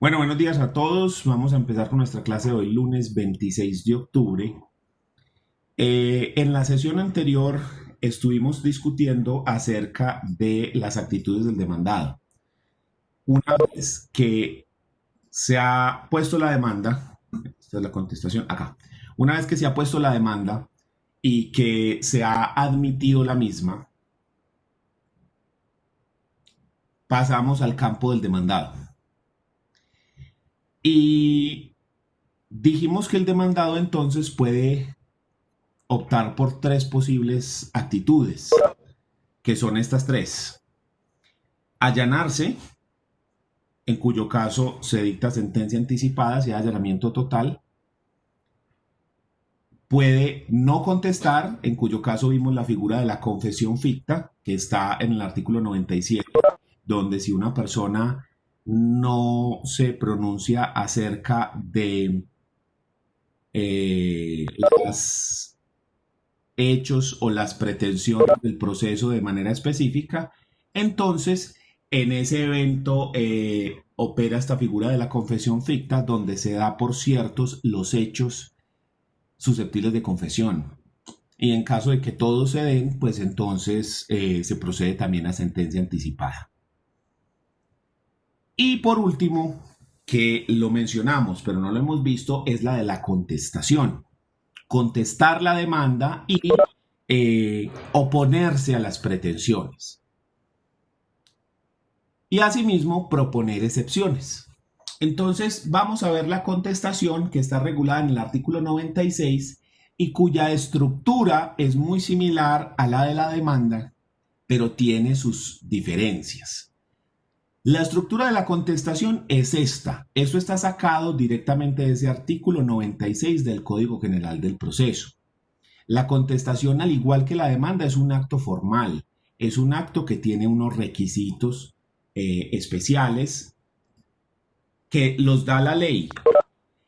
Bueno, buenos días a todos. Vamos a empezar con nuestra clase de hoy, lunes 26 de octubre. En la sesión anterior estuvimos discutiendo acerca de las actitudes del demandado. Una vez que se ha puesto la demanda, esta es la contestación acá, una vez que se ha puesto la demanda y que se ha admitido la misma, pasamos al campo del demandado. Y dijimos que el demandado entonces puede optar por tres posibles actitudes, que son estas tres. Allanarse, en cuyo caso se dicta sentencia anticipada si hay allanamiento total. Puede no contestar, en cuyo caso vimos la figura de la confesión ficta, que está en el artículo 97, donde si una persona no se pronuncia acerca de los hechos o las pretensiones del proceso de manera específica, entonces en ese evento opera esta figura de la confesión ficta, donde se da por ciertos los hechos susceptibles de confesión. Y en caso de que todos se den, pues entonces se procede también a sentencia anticipada. Y por último, que lo mencionamos, pero no lo hemos visto, es la de la contestación. Contestar la demanda y oponerse a las pretensiones. Y asimismo proponer excepciones. Entonces vamos a ver la contestación, que está regulada en el artículo 96 y cuya estructura es muy similar a la de la demanda, pero tiene sus diferencias. La estructura de la contestación es esta. Esto está sacado directamente de ese artículo 96 del Código General del Proceso. La contestación, al igual que la demanda, es un acto formal. Es un acto que tiene unos requisitos especiales que los da la ley.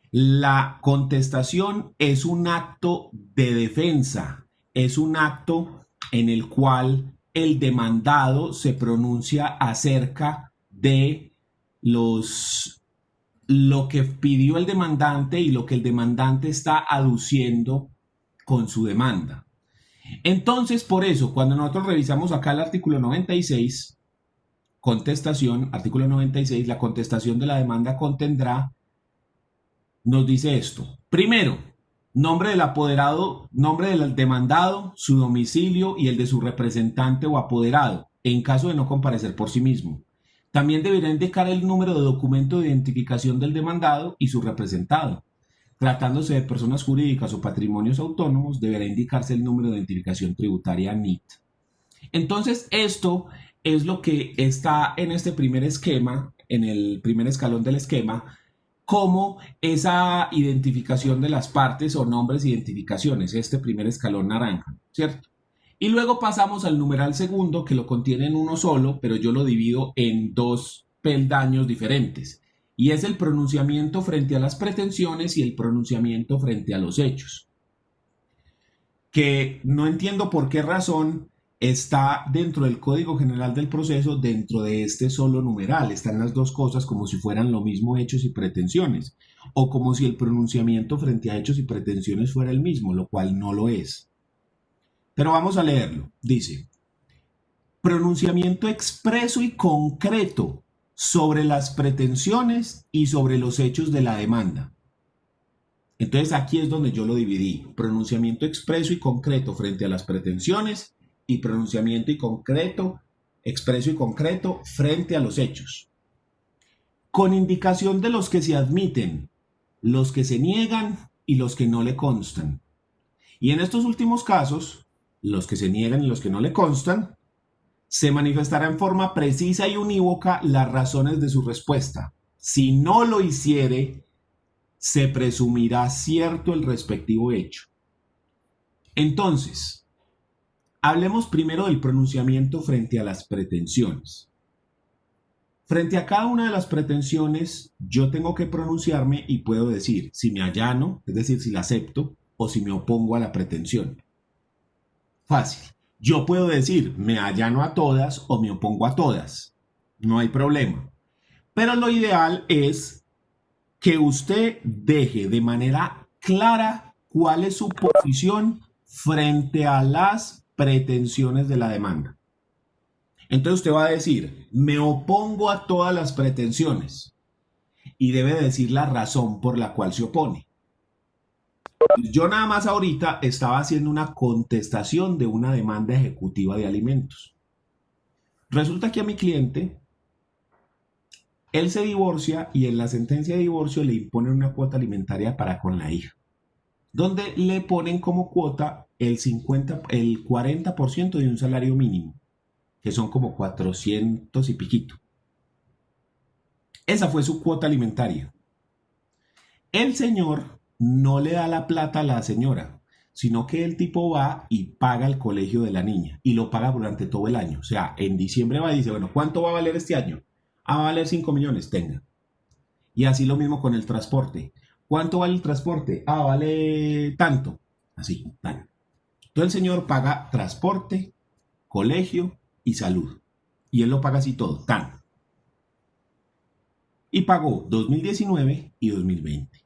La contestación es un acto de defensa. Es un acto en el cual el demandado se pronuncia acerca de lo que pidió el demandante y lo que el demandante está aduciendo con su demanda. Entonces, por eso, cuando nosotros revisamos acá el artículo 96, contestación, artículo 96, la contestación de la demanda contendrá, nos dice esto. Primero, nombre del apoderado, nombre del demandado, su domicilio y el de su representante o apoderado, en caso de no comparecer por sí mismo. También deberá indicar el número de documento de identificación del demandado y su representado. Tratándose de personas jurídicas o patrimonios autónomos, deberá indicarse el número de identificación tributaria NIT. Entonces, esto es lo que está en este primer esquema, en el primer escalón del esquema, como esa identificación de las partes o nombres identificaciones, este primer escalón naranja, ¿cierto? Y luego pasamos al numeral segundo, que lo contiene en uno solo, pero yo lo divido en dos peldaños diferentes. Y es el pronunciamiento frente a las pretensiones y el pronunciamiento frente a los hechos. Que no entiendo por qué razón está dentro del Código General del Proceso, dentro de este solo numeral. Están las dos cosas como si fueran lo mismo, hechos y pretensiones, o como si el pronunciamiento frente a hechos y pretensiones fuera el mismo, lo cual no lo es. Pero vamos a leerlo. Dice, pronunciamiento expreso y concreto sobre las pretensiones y sobre los hechos de la demanda. Entonces aquí es donde yo lo dividí. Pronunciamiento expreso y concreto frente a las pretensiones y pronunciamiento y concreto, expreso y concreto frente a los hechos. Con indicación de los que se admiten, los que se niegan y los que no le constan. Y en estos últimos casos, los que se niegan y los que no le constan, se manifestará en forma precisa y unívoca las razones de su respuesta. Si no lo hiciere, se presumirá cierto el respectivo hecho. Entonces, hablemos primero del pronunciamiento frente a las pretensiones. Frente a cada una de las pretensiones, yo tengo que pronunciarme y puedo decir si me allano, es decir, si la acepto, o si me opongo a la pretensión. Fácil. Yo puedo decir me allano a todas o me opongo a todas. No hay problema. Pero lo ideal es que usted deje de manera clara cuál es su posición frente a las pretensiones de la demanda. Entonces usted va a decir, me opongo a todas las pretensiones y debe decir la razón por la cual se opone. Yo nada más ahorita estaba haciendo una contestación de una demanda ejecutiva de alimentos. Resulta que a mi cliente, él se divorcia y en la sentencia de divorcio le imponen una cuota alimentaria para con la hija, donde le ponen como cuota el 40% de un salario mínimo, que son como 400 y piquito. Esa fue su cuota alimentaria. El señor no le da la plata a la señora, sino que el tipo va y paga el colegio de la niña y lo paga durante todo el año. O sea, en diciembre va y dice, bueno, ¿cuánto va a valer este año? Ah, va a valer 5 millones, tenga. Y así lo mismo con el transporte. ¿Cuánto vale el transporte? Ah, vale tanto. Así, tan. Entonces el señor paga transporte, colegio y salud. Y él lo paga así todo, tan. Y pagó 2019 y 2020.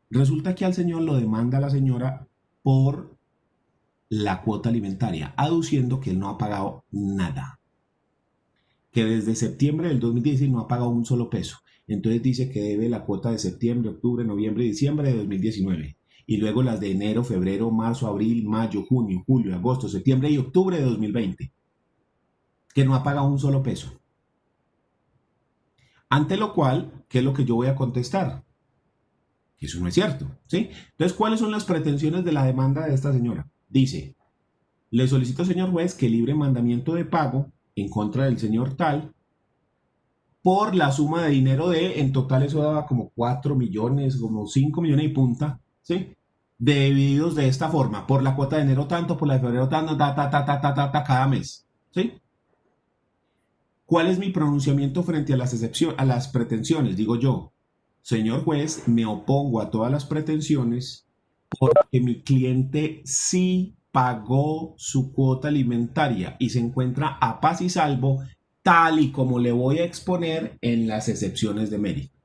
Resulta que al señor lo demanda la señora por la cuota alimentaria, aduciendo que él no ha pagado nada. Que desde septiembre del 2016 no ha pagado un solo peso. Entonces dice que debe la cuota de septiembre, octubre, noviembre y diciembre de 2019. Y luego las de enero, febrero, marzo, abril, mayo, junio, julio, agosto, septiembre y octubre de 2020. Que no ha pagado un solo peso. Ante lo cual, ¿qué es lo que yo voy a contestar? Que eso no es cierto, ¿sí? Entonces, ¿cuáles son las pretensiones de la demanda de esta señora? Dice, le solicito, señor juez, que libre mandamiento de pago en contra del señor tal por la suma de dinero de, en total eso daba como 4 millones, como 5 millones y punta, ¿sí? Divididos de esta forma, por la cuota de enero tanto, por la de febrero tanto, cada mes, ¿sí? ¿Cuál es mi pronunciamiento frente a a las pretensiones? Digo yo, señor juez, me opongo a todas las pretensiones porque mi cliente sí pagó su cuota alimentaria y se encuentra a paz y salvo, tal y como le voy a exponer en las excepciones de mérito.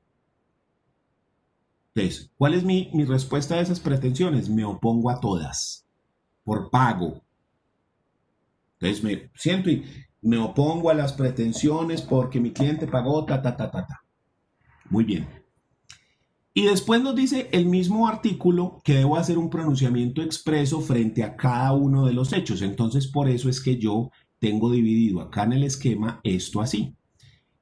Entonces, ¿cuál es mi respuesta a esas pretensiones? Me opongo a todas, por pago. Entonces me siento y me opongo a las pretensiones porque mi cliente pagó Muy bien. Y después nos dice el mismo artículo que debo hacer un pronunciamiento expreso frente a cada uno de los hechos. Entonces, por eso es que yo tengo dividido acá en el esquema esto así.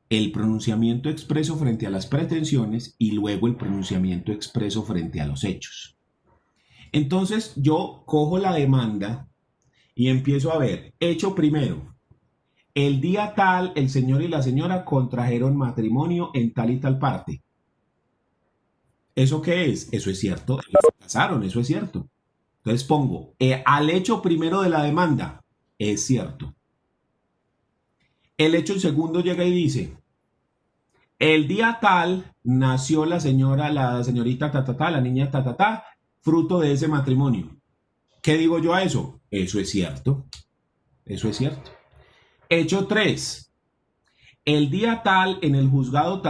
El pronunciamiento expreso frente a las pretensiones y luego el pronunciamiento expreso frente a los hechos. Entonces, yo cojo la demanda y empiezo a ver, hecho primero. El día tal, el señor y la señora contrajeron matrimonio en tal y tal parte. ¿Eso qué es? Eso es cierto. Ellos se casaron, eso es cierto. Entonces pongo, al hecho primero de la demanda, es cierto. El hecho segundo llega y dice, el día tal nació la señorita la niña fruto de ese matrimonio. ¿Qué digo yo a eso? Eso es cierto. Eso es cierto. Hecho 3. El día tal, en el juzgado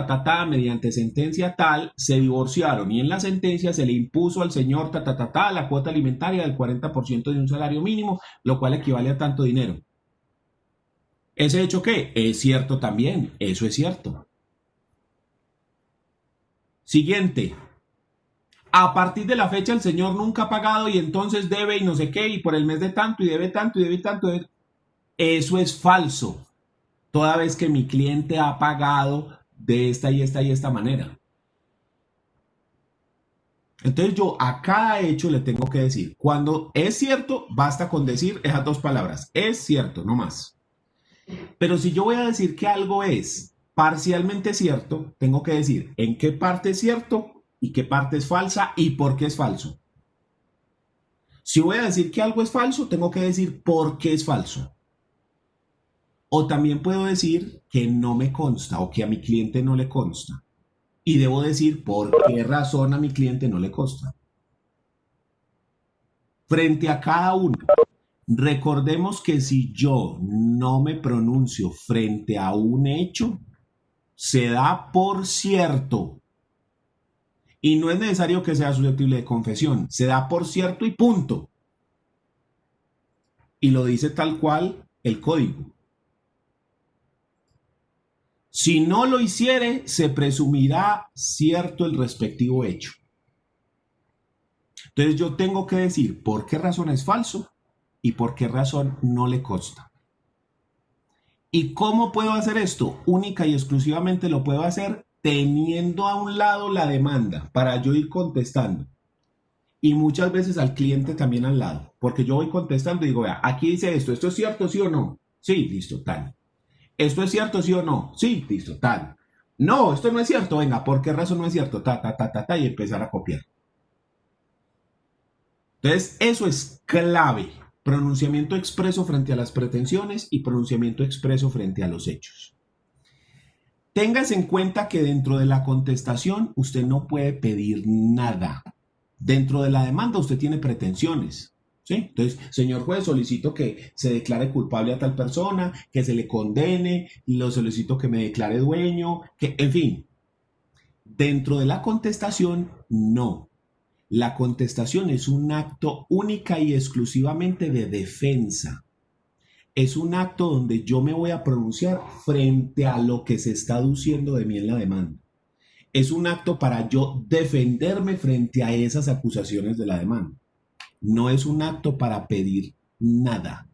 mediante sentencia tal, se divorciaron y en la sentencia se le impuso al señor la cuota alimentaria del 40% de un salario mínimo, lo cual equivale a tanto dinero. ¿Ese hecho qué? Es cierto también, eso es cierto. Siguiente. A partir de la fecha el señor nunca ha pagado y entonces debe y no sé qué, y por el mes de tanto y debe tanto y debe tanto. Eso es falso. Toda vez que mi cliente ha pagado de esta y esta y esta manera. Entonces yo a cada hecho le tengo que decir, cuando es cierto, basta con decir esas dos palabras, es cierto, no más. Pero si yo voy a decir que algo es parcialmente cierto, tengo que decir en qué parte es cierto y qué parte es falsa y por qué es falso. Si voy a decir que algo es falso, tengo que decir por qué es falso. O también puedo decir que no me consta o que a mi cliente no le consta. Y debo decir por qué razón a mi cliente no le consta. Frente a cada uno, recordemos que si yo no me pronuncio frente a un hecho, se da por cierto Y no es necesario que sea susceptible de confesión. Se da por cierto y punto. Y lo dice tal cual el código. Si no lo hiciere, se presumirá cierto el respectivo hecho. Entonces yo tengo que decir por qué razón es falso y por qué razón no le consta. ¿Y cómo puedo hacer esto? Única y exclusivamente lo puedo hacer teniendo a un lado la demanda para yo ir contestando. Y muchas veces al cliente también al lado, porque yo voy contestando y digo, vea, aquí dice esto es cierto, sí o no. Sí, listo, tal. ¿Esto es cierto, sí o no? Sí, listo, tal. No, esto no es cierto, venga, ¿por qué razón no es cierto? Y empezar a copiar. Entonces, eso es clave. Pronunciamiento expreso frente a las pretensiones y pronunciamiento expreso frente a los hechos. Téngase en cuenta que dentro de la contestación usted no puede pedir nada. Dentro de la demanda usted tiene pretensiones. ¿Sí? Entonces, señor juez, solicito que se declare culpable a tal persona, que se le condene, lo solicito que me declare dueño, que, en fin. Dentro de la contestación, no. La contestación es un acto única y exclusivamente de defensa. Es un acto donde yo me voy a pronunciar frente a lo que se está aduciendo de mí en la demanda. Es un acto para yo defenderme frente a esas acusaciones de la demanda. No es un acto para pedir nada.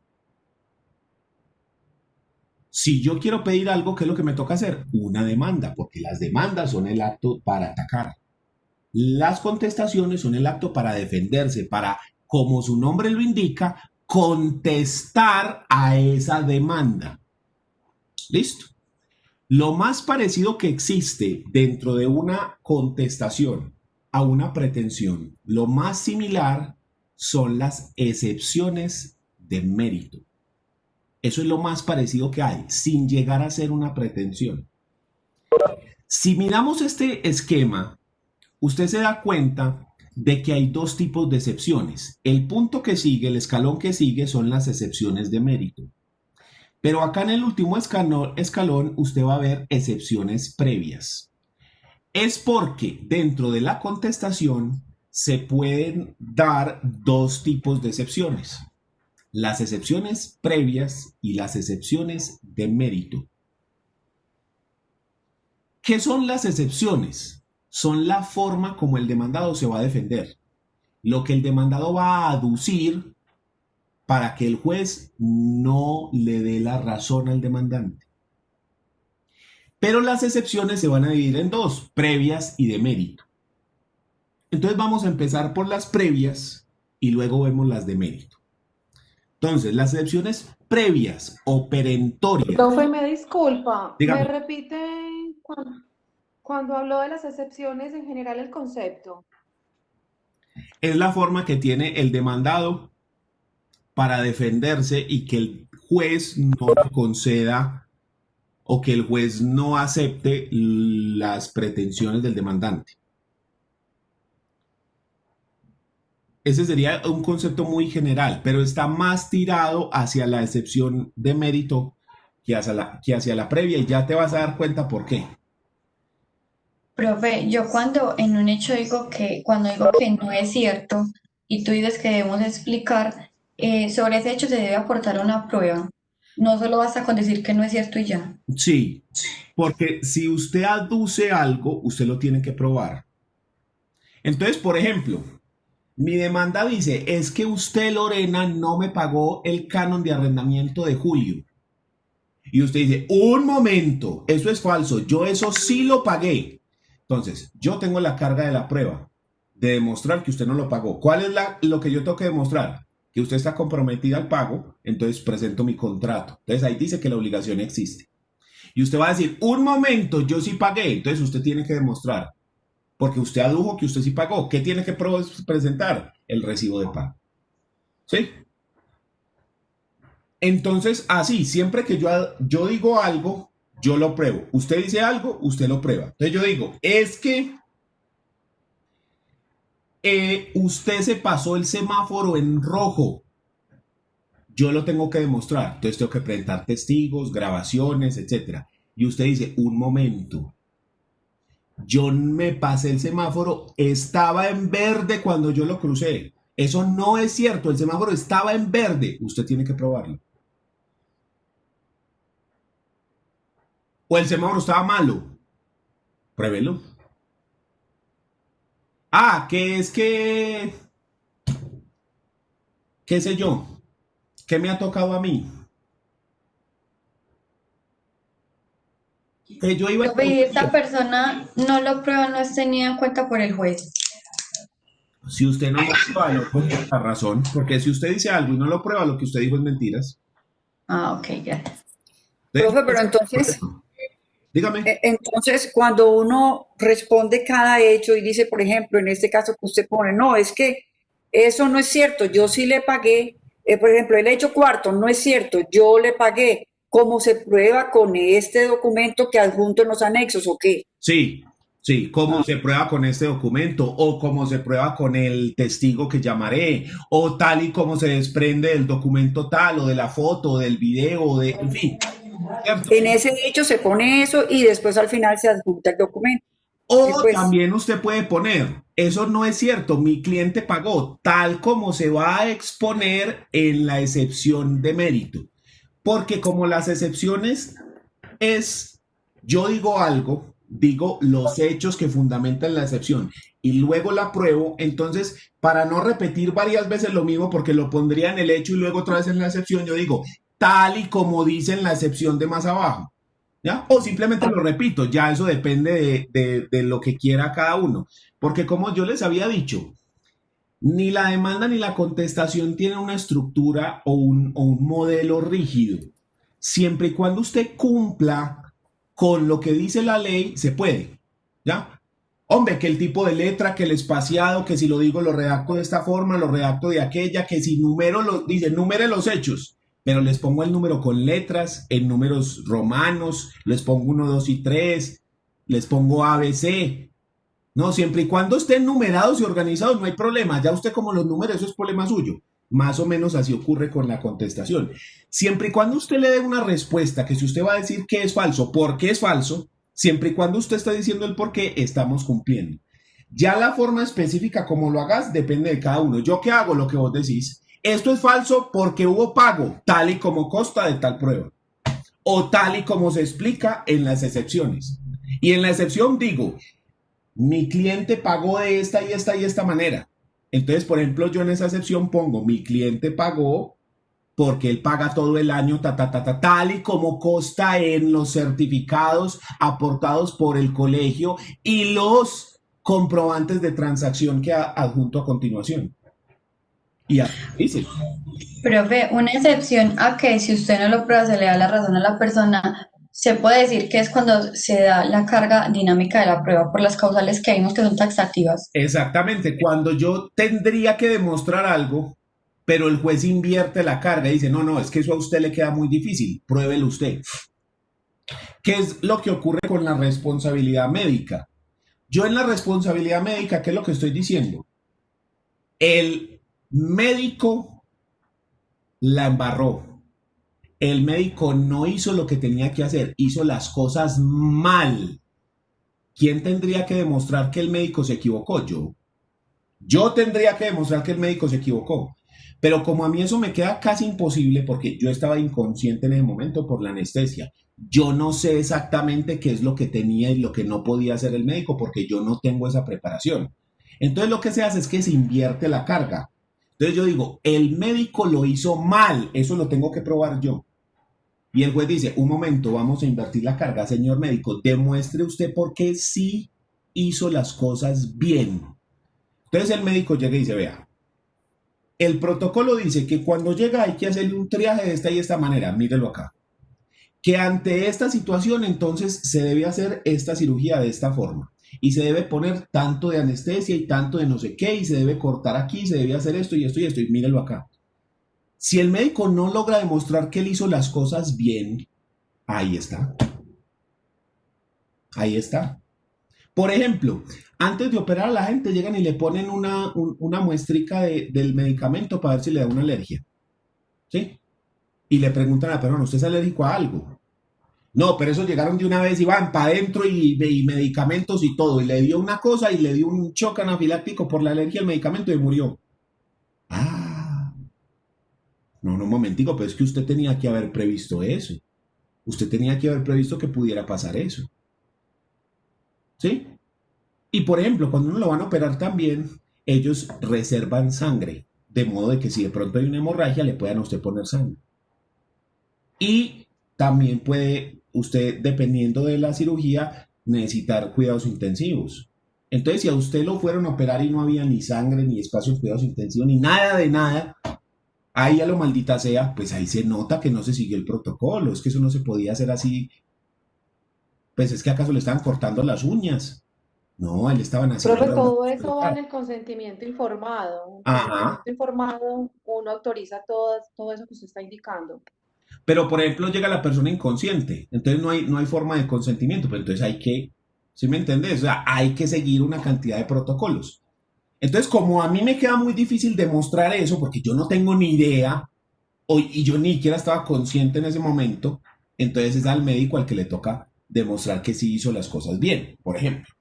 Si yo quiero pedir algo, ¿qué es lo que me toca hacer? Una demanda, porque las demandas son el acto para atacar. Las contestaciones son el acto para defenderse, para, como su nombre lo indica, contestar a esa demanda. ¿Listo? Lo más parecido que existe dentro de una contestación a una pretensión, lo más similar son las excepciones de mérito. Eso es lo más parecido que hay, sin llegar a ser una pretensión. Si miramos este esquema, usted se da cuenta de que hay dos tipos de excepciones. El punto que sigue, el escalón que sigue, son las excepciones de mérito. Pero acá en el último escalón usted va a ver excepciones previas. Es porque dentro de la contestación se pueden dar dos tipos de excepciones. Las excepciones previas y las excepciones de mérito. ¿Qué son las excepciones? Son la forma como el demandado se va a defender. Lo que el demandado va a aducir para que el juez no le dé la razón al demandante. Pero las excepciones se van a dividir en dos, previas y de mérito. Entonces vamos a empezar por las previas y luego vemos las de mérito. Entonces, las excepciones previas o perentorias. Profe, me disculpa, Dígame. ¿me repite cuando habló de las excepciones en general el concepto? Es la forma que tiene el demandado para defenderse y que el juez no le conceda o que el juez no acepte las pretensiones del demandante. Ese sería un concepto muy general, pero está más tirado hacia la excepción de mérito que hacia la previa y ya te vas a dar cuenta por qué. Profe, yo cuando en un hecho cuando digo que no es cierto y tú dices que debemos explicar, sobre ese hecho se debe aportar una prueba. No solo basta con decir que no es cierto y ya. Sí, porque si usted aduce algo, usted lo tiene que probar. Entonces, por ejemplo, mi demanda dice, es que usted, Lorena, no me pagó el canon de arrendamiento de julio. Y usted dice, un momento, eso es falso, yo eso sí lo pagué. Entonces, yo tengo la carga de la prueba de demostrar que usted no lo pagó. ¿Cuál es lo que yo tengo que demostrar? Que usted está comprometida al pago, entonces presento mi contrato. Entonces ahí dice que la obligación existe. Y usted va a decir, un momento, yo sí pagué. Entonces usted tiene que demostrar, porque usted adujo que usted sí pagó. ¿Qué tiene que presentar? El recibo de pago. ¿Sí? Entonces, así, siempre que yo digo algo, yo lo pruebo. Usted dice algo, usted lo prueba. Entonces yo digo, es que usted se pasó el semáforo en rojo. Yo lo tengo que demostrar. Entonces tengo que presentar testigos, grabaciones, etc. Y usted dice, un momento. Yo me pasé el semáforo, estaba en verde cuando yo lo crucé. Eso no es cierto, el semáforo estaba en verde. Usted tiene que probarlo. O el semáforo estaba malo. Pruébelo. Ah, que es que, qué sé yo, ¿qué me ha tocado a mí? Que yo iba en Profe, y esta autovía. persona no lo prueba, no es tenida en cuenta por el juez. Si usted no lo prueba, no pues por la razón, porque si usted dice algo y no lo prueba, lo que usted dijo es mentiras. Ah, ok, gracias. Profe, pero Entonces, entonces, dígame. entonces cuando uno responde cada hecho y dice, por ejemplo, en este caso que usted pone, no, es que eso no es cierto, yo sí le pagué, por ejemplo, el hecho cuarto, no es cierto, yo le pagué, ¿cómo se prueba con este documento que adjunto en los anexos o qué? Sí, sí, cómo Ah, se prueba con este documento o cómo se prueba con el testigo que llamaré o tal y como se desprende del documento tal o de la foto o del video o de, en fin, ¿cierto? en ese hecho se pone eso y después al final se adjunta el documento. Y O pues, también usted puede poner, eso no es cierto, mi cliente pagó tal como se va a exponer en la excepción de mérito. Porque como las excepciones es, yo digo algo, digo los hechos que fundamentan la excepción y luego la pruebo, entonces para no repetir varias veces lo mismo porque lo pondría en el hecho y luego otra vez en la excepción, yo digo tal y como dice en la excepción de más abajo. ¿Ya? O simplemente lo repito, ya eso depende de lo que quiera cada uno. Porque como yo les había dicho, ni la demanda ni la contestación tienen una estructura o un modelo rígido. Siempre y cuando usted cumpla con lo que dice la ley, se puede. ¿Ya? Hombre, que el tipo de letra, que el espaciado, que si lo digo lo redacto de esta forma, lo redacto de aquella, que si numero los, dice, numere los hechos, pero les pongo el número con letras, en números romanos, les pongo uno 2 y 3, les pongo ABC. No, siempre y cuando estén numerados y organizados, no hay problema. Ya usted como los números, eso es problema suyo. Más o menos así ocurre con la contestación. Siempre y cuando usted le dé una respuesta, que si usted va a decir que es falso, ¿por qué es falso? Siempre y cuando usted está diciendo el por qué, estamos cumpliendo. Ya la forma específica como lo hagas depende de cada uno. ¿Yo qué hago? Lo que vos decís. Esto es falso porque hubo pago, tal y como consta de tal prueba. O tal y como se explica en las excepciones. Y en la excepción digo, mi cliente pagó de esta y esta y esta manera. Entonces, por ejemplo, yo en esa excepción pongo, mi cliente pagó porque él paga todo el año, tal y como consta en los certificados aportados por el colegio y los comprobantes de transacción que adjunto a continuación. Y así dice. Profe, una excepción a que si usted no lo prueba se le da la razón a la persona, se puede decir que es cuando se da la carga dinámica de la prueba por las causales que vimos que son taxativas. Exactamente, cuando yo tendría que demostrar algo, pero el juez invierte la carga y dice, no, no, es que eso a usted le queda muy difícil, pruébelo usted. ¿Qué es lo que ocurre con la responsabilidad médica? Yo en la responsabilidad médica, ¿qué es lo que estoy diciendo? El médico la embarró. El médico no hizo lo que tenía que hacer, hizo las cosas mal. ¿Quién tendría que demostrar que el médico se equivocó? Yo. Yo tendría que demostrar que el médico se equivocó. Pero como a mí eso me queda casi imposible porque yo estaba inconsciente en ese momento por la anestesia. Yo no sé exactamente qué es lo que tenía y lo que no podía hacer el médico porque yo no tengo esa preparación. Entonces lo que se hace es que se invierte la carga. Entonces yo digo, el médico lo hizo mal, eso lo tengo que probar yo. Y el juez dice, un momento, vamos a invertir la carga, señor médico, demuestre usted por qué sí hizo las cosas bien. Entonces el médico llega y dice, vea, el protocolo dice que cuando llega hay que hacerle un triaje de esta y esta manera, mírelo acá. Que ante esta situación entonces se debe hacer esta cirugía de esta forma. Y se debe poner tanto de anestesia y tanto de no sé qué, y se debe cortar aquí, se debe hacer esto y esto y esto, y mírelo acá. Si el médico no logra demostrar que él hizo las cosas bien, ahí está. Ahí está. Por ejemplo, antes de operar a la gente llegan y le ponen una muestrica del medicamento para ver si le da una alergia. ¿Sí? Y le preguntan a la persona, ¿usted es alérgico a algo? No, pero esos llegaron de una vez y van para adentro y medicamentos y todo. Y le dio una cosa y le dio un shock anafiláctico por la alergia al medicamento y murió. Ah, no, no, un momentico, pero es que usted tenía que haber previsto eso. Usted tenía que haber previsto que pudiera pasar eso. ¿Sí? Y por ejemplo, cuando uno lo van a operar también, ellos reservan sangre. De modo de que si de pronto hay una hemorragia, le puedan a usted poner sangre. Y también puede usted, dependiendo de la cirugía, necesitar cuidados intensivos. Entonces, si a usted lo fueron a operar y no había ni sangre, ni espacio de cuidados intensivos, ni nada de nada, ahí a lo maldita sea, pues ahí se nota que no se siguió el protocolo. Es que eso no se podía hacer así. Pues es que acaso le estaban cortando las uñas. No, él estaban haciendo Profe, una todo cosa eso va en brutal. el consentimiento informado. En Ajá. consentimiento informado, uno autoriza todo eso que usted está indicando. Pero, por ejemplo, llega la persona inconsciente. Entonces no hay forma de consentimiento. Pero entonces hay que, ¿sí me entendés? O sea, hay que seguir una cantidad de protocolos. Entonces, como a mí me queda muy difícil demostrar eso, porque yo no tengo ni idea, y yo ni siquiera estaba consciente en ese momento, entonces es al médico al que le toca demostrar que sí hizo las cosas bien, por ejemplo.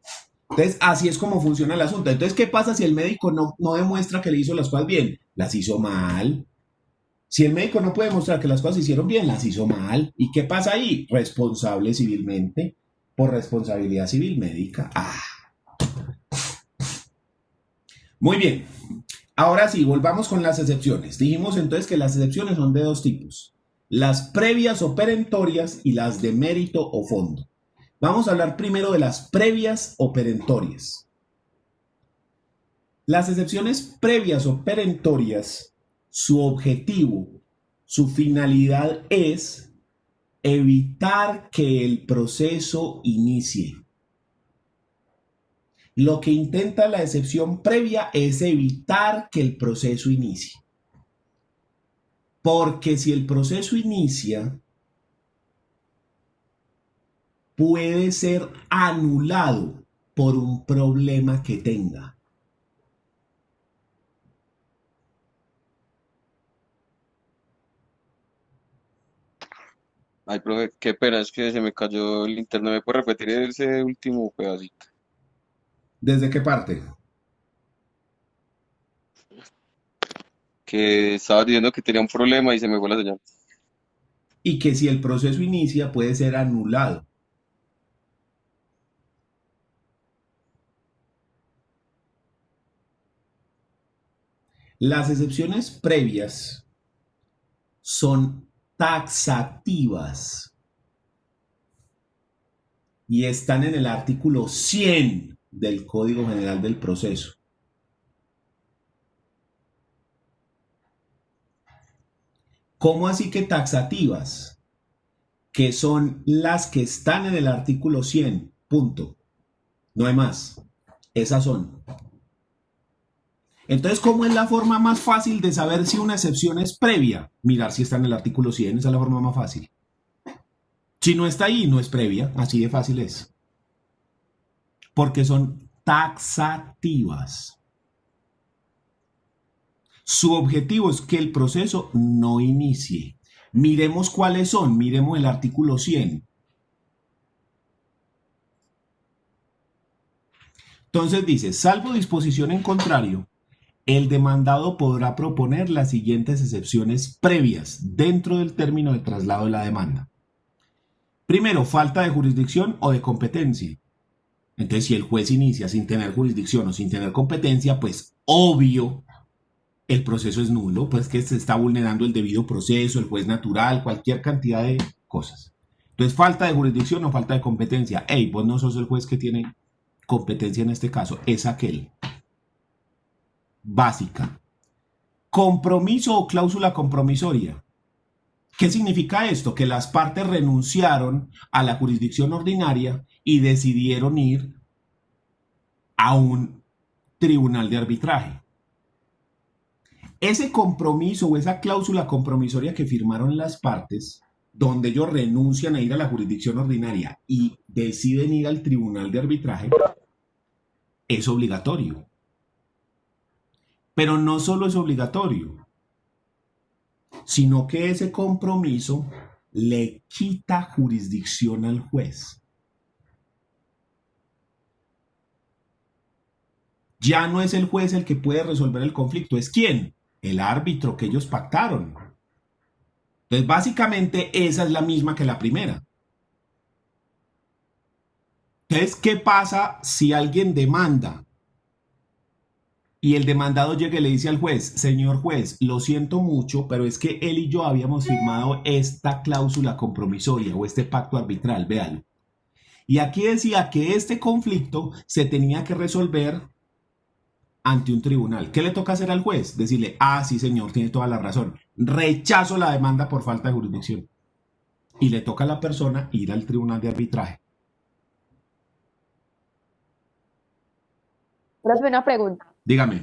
Entonces, así es como funciona el asunto. Entonces, ¿qué pasa si el médico no demuestra que le hizo las cosas bien? Las hizo mal. Si el médico no puede demostrar que las cosas se hicieron bien, las hizo mal. ¿Y qué pasa ahí? Responsable civilmente por responsabilidad civil médica. Ah, muy bien. Ahora sí, volvamos con las excepciones. Dijimos entonces que las excepciones son de dos tipos. Las previas o perentorias y las de mérito o fondo. Vamos a hablar primero de las previas o perentorias. Las excepciones previas o perentorias, su objetivo, su finalidad es evitar que el proceso inicie. Lo que intenta la excepción previa es evitar que el proceso inicie. Porque si el proceso inicia, puede ser anulado por un problema que tenga. Ay, profe, qué pena, es que se me cayó el internet. ¿Me puede repetir ese último pedacito? ¿Desde qué parte? Que estaba diciendo que tenía un problema y se me fue la señal. Y que si el proceso inicia, puede ser anulado. Las excepciones previas son taxativas y están en el artículo 100 del Código General del Proceso. ¿Cómo así que taxativas? Que son las que están en el artículo 100, punto. No hay más. Esas son. Entonces, ¿cómo es la forma más fácil de saber si una excepción es previa? Mirar si está en el artículo 100, esa es la forma más fácil. Si no está ahí, no es previa, así de fácil es. Porque son taxativas. Su objetivo es que el proceso no inicie. Miremos cuáles son, miremos el artículo 100. Entonces dice, salvo disposición en contrario, el demandado podrá proponer las siguientes excepciones previas dentro del término de traslado de la demanda. Primero, falta de jurisdicción o de competencia. Entonces, si el juez inicia sin tener jurisdicción o sin tener competencia, pues obvio, el proceso es nulo, pues que se está vulnerando el debido proceso, el juez natural, cualquier cantidad de cosas. Entonces, falta de jurisdicción o falta de competencia. Hey, vos no sos el juez que tiene competencia en este caso, es aquel. Básica. Compromiso o cláusula compromisoria. ¿Qué significa esto? Que las partes renunciaron a la jurisdicción ordinaria y decidieron ir a un tribunal de arbitraje. Ese compromiso o esa cláusula compromisoria que firmaron las partes, donde ellos renuncian a ir a la jurisdicción ordinaria y deciden ir al tribunal de arbitraje, es obligatorio. Pero no solo es obligatorio, sino que ese compromiso le quita jurisdicción al juez. Ya no es el juez el que puede resolver el conflicto, ¿es quién? El árbitro que ellos pactaron. Entonces, básicamente, esa es la misma que la primera. Entonces, ¿qué pasa si alguien demanda y el demandado llega y le dice al juez, señor juez, lo siento mucho, pero es que él y yo habíamos firmado esta cláusula compromisoria o este pacto arbitral, véalo. Y aquí decía que este conflicto se tenía que resolver ante un tribunal. ¿Qué le toca hacer al juez? Decirle, ah, sí señor, tiene toda la razón. Rechazo la demanda por falta de jurisdicción. Y le toca a la persona ir al tribunal de arbitraje. Profe, una pregunta. Dígame.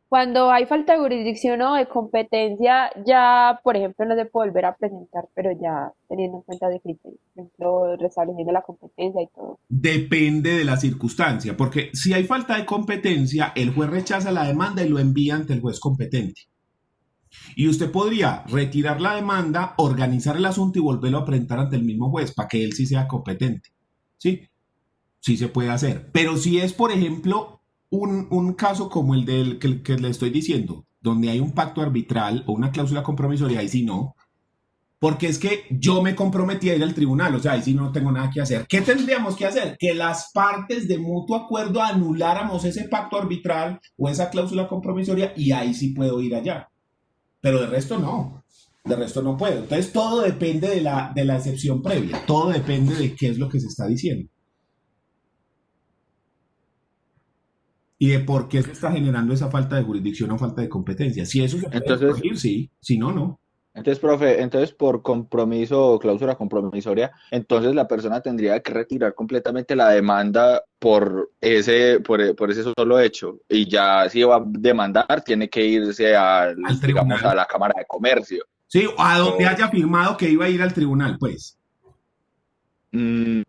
Cuando hay falta de jurisdicción o de competencia, ya, por ejemplo, no se puede volver a presentar, pero ya teniendo en cuenta de criterios, por ejemplo, restableciendo la competencia y todo. Depende de la circunstancia, porque si hay falta de competencia, el juez rechaza la demanda y lo envía ante el juez competente. Y usted podría retirar la demanda, organizar el asunto y volverlo a presentar ante el mismo juez para que él sí sea competente. ¿Sí? Sí se puede hacer. Pero si es, por ejemplo, un caso como el del que le estoy diciendo, donde hay un pacto arbitral o una cláusula compromisoria, ahí sí no. Porque es que yo me comprometí a ir al tribunal, o sea, ahí sí no tengo nada que hacer. ¿Qué tendríamos que hacer? Que las partes de mutuo acuerdo anuláramos ese pacto arbitral o esa cláusula compromisoria y ahí sí puedo ir allá. Pero de resto no. De resto no puedo. Entonces todo depende de la excepción previa. Todo depende de qué es lo que se está diciendo. Y de por qué se está generando esa falta de jurisdicción o falta de competencia. Si eso se puede Entonces, corregir, sí. Si no, no. profe, entonces por compromiso o cláusula compromisoria, entonces la persona tendría que retirar completamente la demanda por ese solo hecho. Y ya si va a demandar, tiene que irse Al digamos, tribunal. a la Cámara de Comercio. Sí, a donde O, haya firmado que iba a ir al tribunal, pues. mm,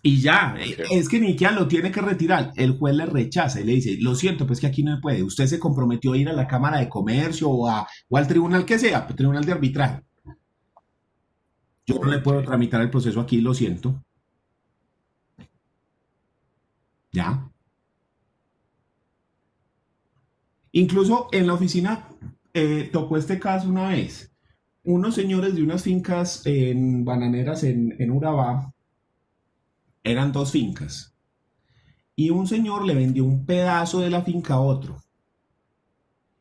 Y ya, ok. es que ni siquiera lo tiene que retirar. El juez le rechaza y le dice, lo siento, pues que aquí no se puede. Usted se comprometió a ir a la Cámara de Comercio o al tribunal que sea, tribunal de arbitraje. Yo no le puedo Ok. tramitar el proceso aquí, lo siento. Ya. Incluso en la oficina tocó este caso una vez. Unos señores de unas fincas en bananeras en Urabá, eran dos fincas. Y un señor le vendió un pedazo de la finca a otro.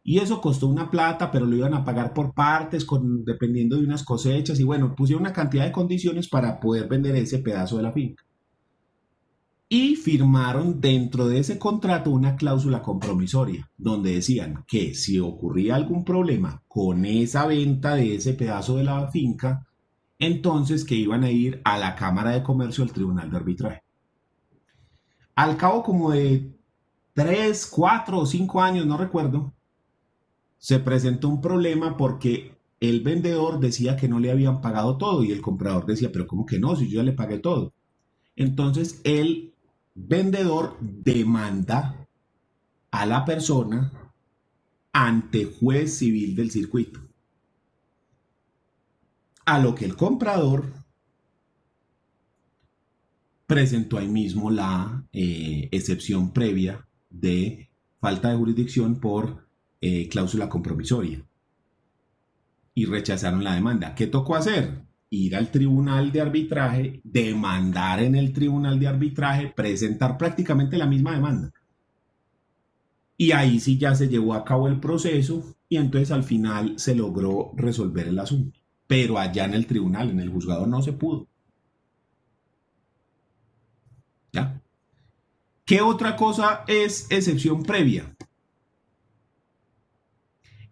Y eso costó una plata, pero lo iban a pagar por partes, dependiendo de unas cosechas. Y bueno, pusieron una cantidad de condiciones para poder vender ese pedazo de la finca. Y firmaron dentro de ese contrato una cláusula compromisoria, donde decían que si ocurría algún problema con esa venta de ese pedazo de la finca, entonces que iban a ir a la Cámara de Comercio, al Tribunal de Arbitraje. Al cabo como de 3, 4 o 5 años, no recuerdo, se presentó un problema porque el vendedor decía que no le habían pagado todo y el comprador decía, pero ¿cómo que no? Si yo ya le pagué todo. Entonces el vendedor demanda a la persona ante juez civil del circuito. A lo que el comprador presentó ahí mismo la excepción previa de falta de jurisdicción por cláusula compromisoria y rechazaron la demanda. ¿Qué tocó hacer? Ir al tribunal de arbitraje, demandar en el tribunal de arbitraje, presentar prácticamente la misma demanda. Y ahí sí ya se llevó a cabo el proceso y entonces al final se logró resolver el asunto. Pero allá en el tribunal, en el juzgado, no se pudo. ¿Ya? ¿Qué otra cosa es excepción previa?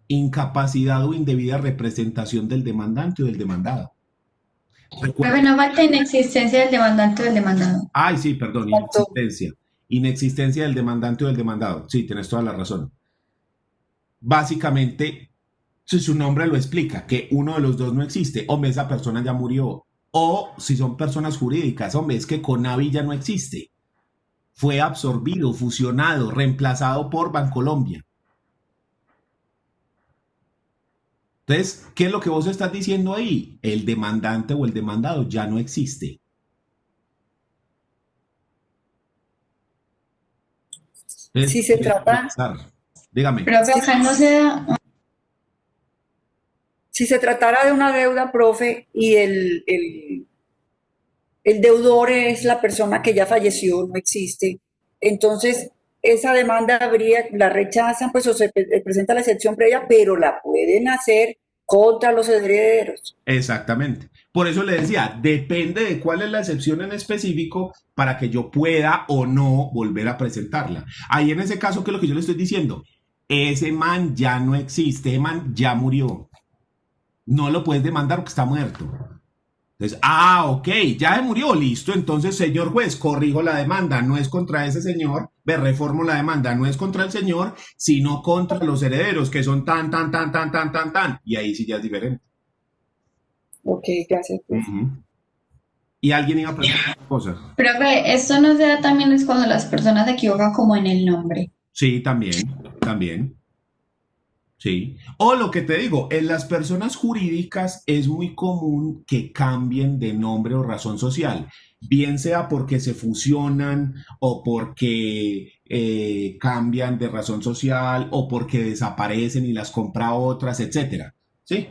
Incapacidad o indebida representación del demandante o del demandado. Profe, no falta inexistencia del demandante o del demandado. Ay, sí, perdón, Exacto. inexistencia. Inexistencia del demandante o del demandado. Sí, tienes toda la razón. Básicamente, si su nombre lo explica, que uno de los dos no existe, hombre, esa persona ya murió. O si son personas jurídicas, hombre, es que Conavi ya no existe. Fue absorbido, fusionado, reemplazado por Bancolombia. Entonces, ¿qué es lo que vos estás diciendo ahí? El demandante o el demandado ya no existe. Entonces, Si se trata, dígame. Profe, acá no se da, si se tratara de una deuda, profe, y el deudor es la persona que ya falleció, no existe, entonces esa demanda habría, la rechazan, pues o se presenta la excepción previa, pero la pueden hacer contra los herederos. Exactamente. Por eso le decía, depende de cuál es la excepción en específico para que yo pueda o no volver a presentarla. Ahí en ese caso, ¿qué es lo que yo le estoy diciendo? Ese man ya no existe, ese man ya murió. No lo puedes demandar porque está muerto. Entonces, ok, ya se murió, listo. Entonces, señor juez, corrijo la demanda. No es contra ese señor, me reformo la demanda. No es contra el señor, sino contra los herederos, que son tan. Y ahí sí ya es diferente. Ok, gracias, profe. Y alguien iba a preguntar cosas. profe, esto no se da también es cuando las personas se equivocan como en el nombre. Sí, también. Sí. O lo que te digo, en las personas jurídicas es muy común que cambien de nombre o razón social, bien sea porque se fusionan o porque cambian de razón social o porque desaparecen y las compra otras, etcétera. ¿Sí?